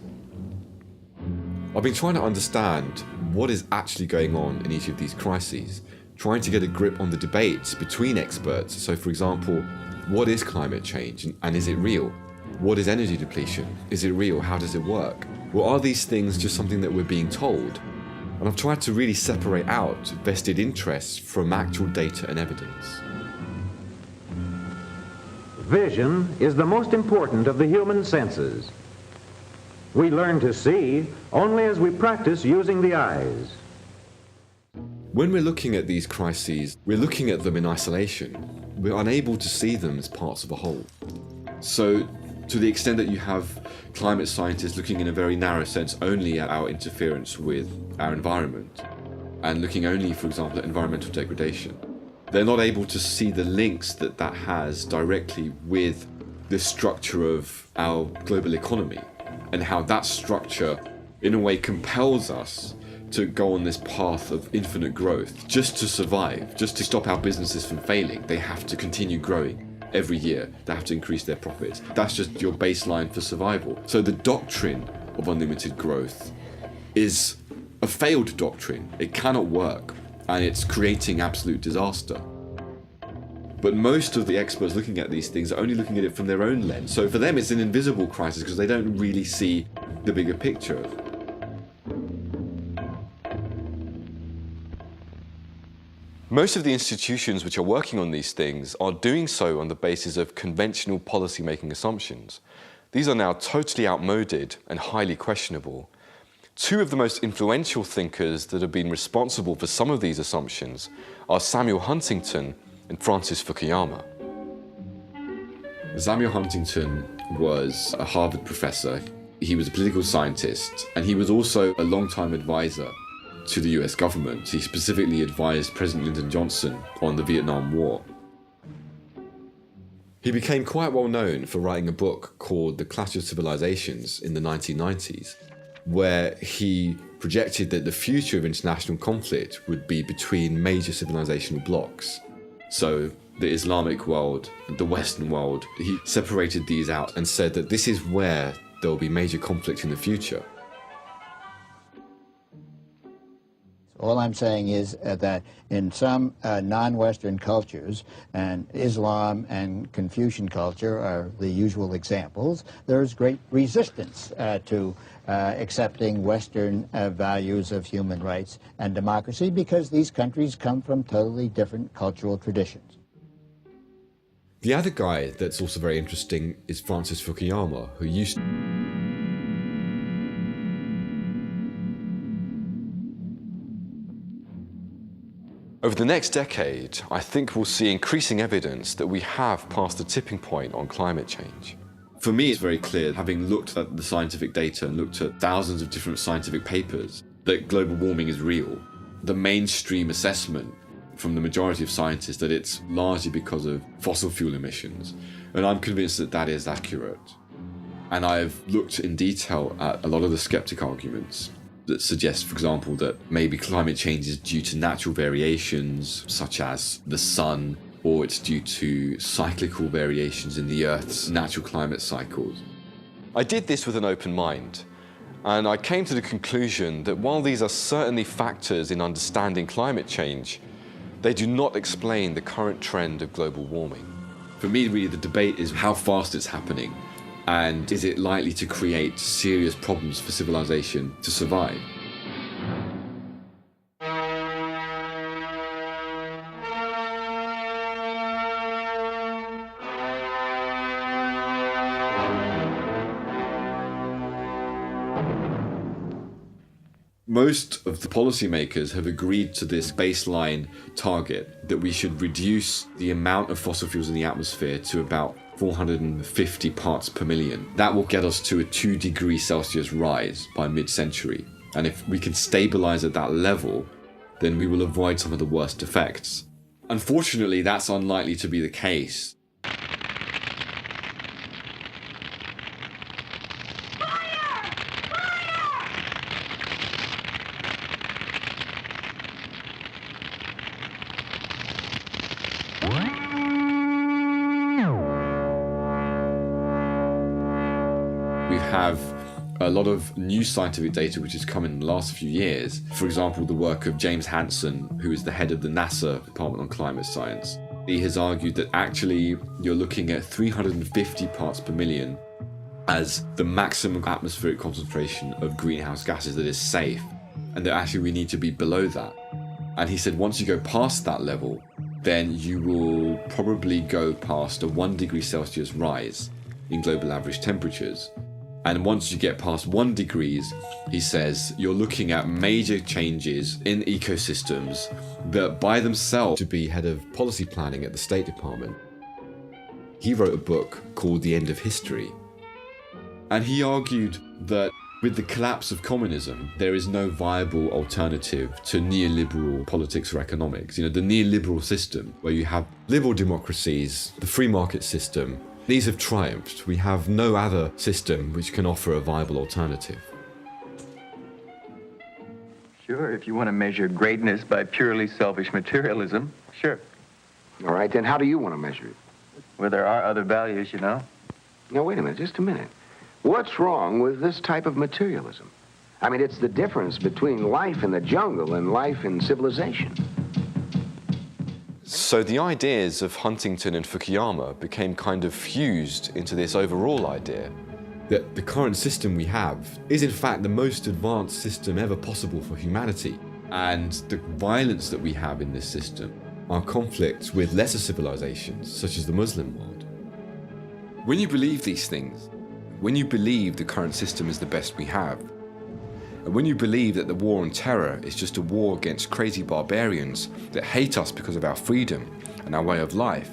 I've been trying to understand what is actually going on in each of these crises, trying to get a grip on the debates between experts. So for example, what is climate change and is it real? What is energy depletion? Is it real? How does it work? Well, are these things just something that we're being told? And I've tried to really separate out vested interests from actual data and evidence. Vision is the most important of the human senses. We learn to see only as we practice using the eyes. When we're looking at these crises, we're looking at them in isolation. We're unable to see them as parts of a whole. So, to the extent that you have climate scientists looking in a very narrow sense only at our interference with our environment, and looking only, for example, at environmental degradation, they're not able to see the links that that has directly with the structure of our global economy and how that structure, in a way, compels us to go on this path of infinite growth just to survive, just to stop our businesses from failing. They have to continue growing every year. They have to increase their profits. That's just your baseline for survival. So the doctrine of unlimited growth is a failed doctrine. It cannot work. And it's creating absolute disaster. But most of the experts looking at these things are only looking at it from their own lens. So for them it's an invisible crisis because they don't really see the bigger picture. Most of the institutions which are working on these things are doing so on the basis of conventional policy-making assumptions. These are now totally outmoded and highly questionable. Two of the most influential thinkers that have been responsible for some of these assumptions are Samuel Huntington and Francis Fukuyama. Samuel Huntington was a Harvard professor. He was a political scientist, and he was also a long-time advisor to the US government. He specifically advised President Lyndon Johnson on the Vietnam War. He became quite well known for writing a book called The Clash of Civilizations in the 1990s, where he projected that the future of international conflict would be between major civilizational blocs. So the Islamic world, the Western world, he separated these out and said that this is where there will be major conflict in the future. All I'm saying is that in some non-Western cultures, and Islam and Confucian culture are the usual examples, there's great resistance to accepting Western values of human rights and democracy because these countries come from totally different cultural traditions. The other guy that's also very interesting is Francis Fukuyama, who used to... Over the next decade, I think we'll see increasing evidence that we have passed the tipping point on climate change. For me, it's very clear, having looked at the scientific data and looked at thousands of different scientific papers, that global warming is real. The mainstream assessment from the majority of scientists that it's largely because of fossil fuel emissions, and I'm convinced that that is accurate. And I've looked in detail at a lot of the skeptic arguments that suggest, for example, that maybe climate change is due to natural variations such as the sun, or it's due to cyclical variations in the Earth's natural climate cycles. I did this with an open mind, and I came to the conclusion that while these are certainly factors in understanding climate change, they do not explain the current trend of global warming. For me, really, the debate is how fast it's happening, and is it likely to create serious problems for civilization to survive? Most of the policymakers have agreed to this baseline target that we should reduce the amount of fossil fuels in the atmosphere to about 450 parts per million. That will get us to a 2°C rise by mid-century. And if we can stabilize at that level, then we will avoid some of the worst effects. Unfortunately, that's unlikely to be the case. We have a lot of new scientific data which has come in the last few years. For example, the work of James Hansen, who is the head of the NASA Department on Climate Science. He has argued that actually you're looking at 350 parts per million as the maximum atmospheric concentration of greenhouse gases that is safe, and that actually we need to be below that. And he said once you go past that level, then you will probably go past a 1°C rise in global average temperatures. And once you get past 1 degree, he says, you're looking at major changes in ecosystems that by themselves, to be head of policy planning at the State Department, he wrote a book called The End of History. And he argued that with the collapse of communism, there is no viable alternative to neoliberal politics or economics. You know, the neoliberal system, where you have liberal democracies, the free market system, these have triumphed. We have no other system which can offer a viable alternative. Sure, if you want to measure greatness by purely selfish materialism, sure. All right, then how do you want to measure it? Well, there are other values, you know. Now, wait a minute, just a minute. What's wrong with this type of materialism? I mean, it's the difference between life in the jungle and life in civilization. So the ideas of Huntington and Fukuyama became kind of fused into this overall idea. That the current system we have is in fact the most advanced system ever possible for humanity. And the violence that we have in this system are conflicts with lesser civilizations, such as the Muslim world. When you believe these things, when you believe the current system is the best we have, and when you believe that the war on terror is just a war against crazy barbarians that hate us because of our freedom and our way of life,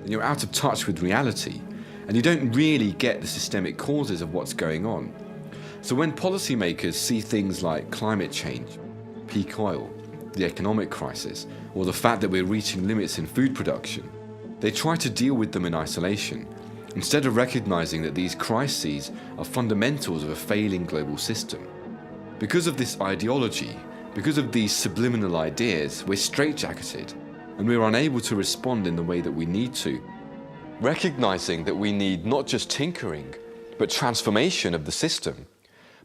then you're out of touch with reality, and you don't really get the systemic causes of what's going on. So when policymakers see things like climate change, peak oil, the economic crisis, or the fact that we're reaching limits in food production, they try to deal with them in isolation, instead of recognizing that these crises are fundamentals of a failing global system. Because of this ideology, because of these subliminal ideas, we're straitjacketed, and we're unable to respond in the way that we need to. Recognizing that we need not just tinkering, but transformation of the system.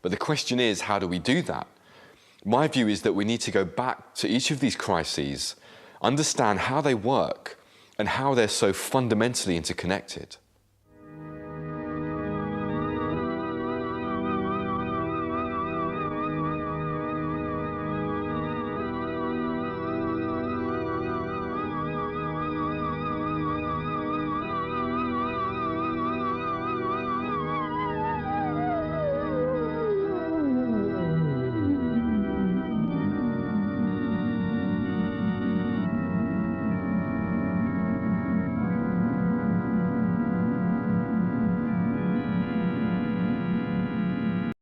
But the question is, how do we do that? My view is that we need to go back to each of these crises, understand how they work, and how they're so fundamentally interconnected.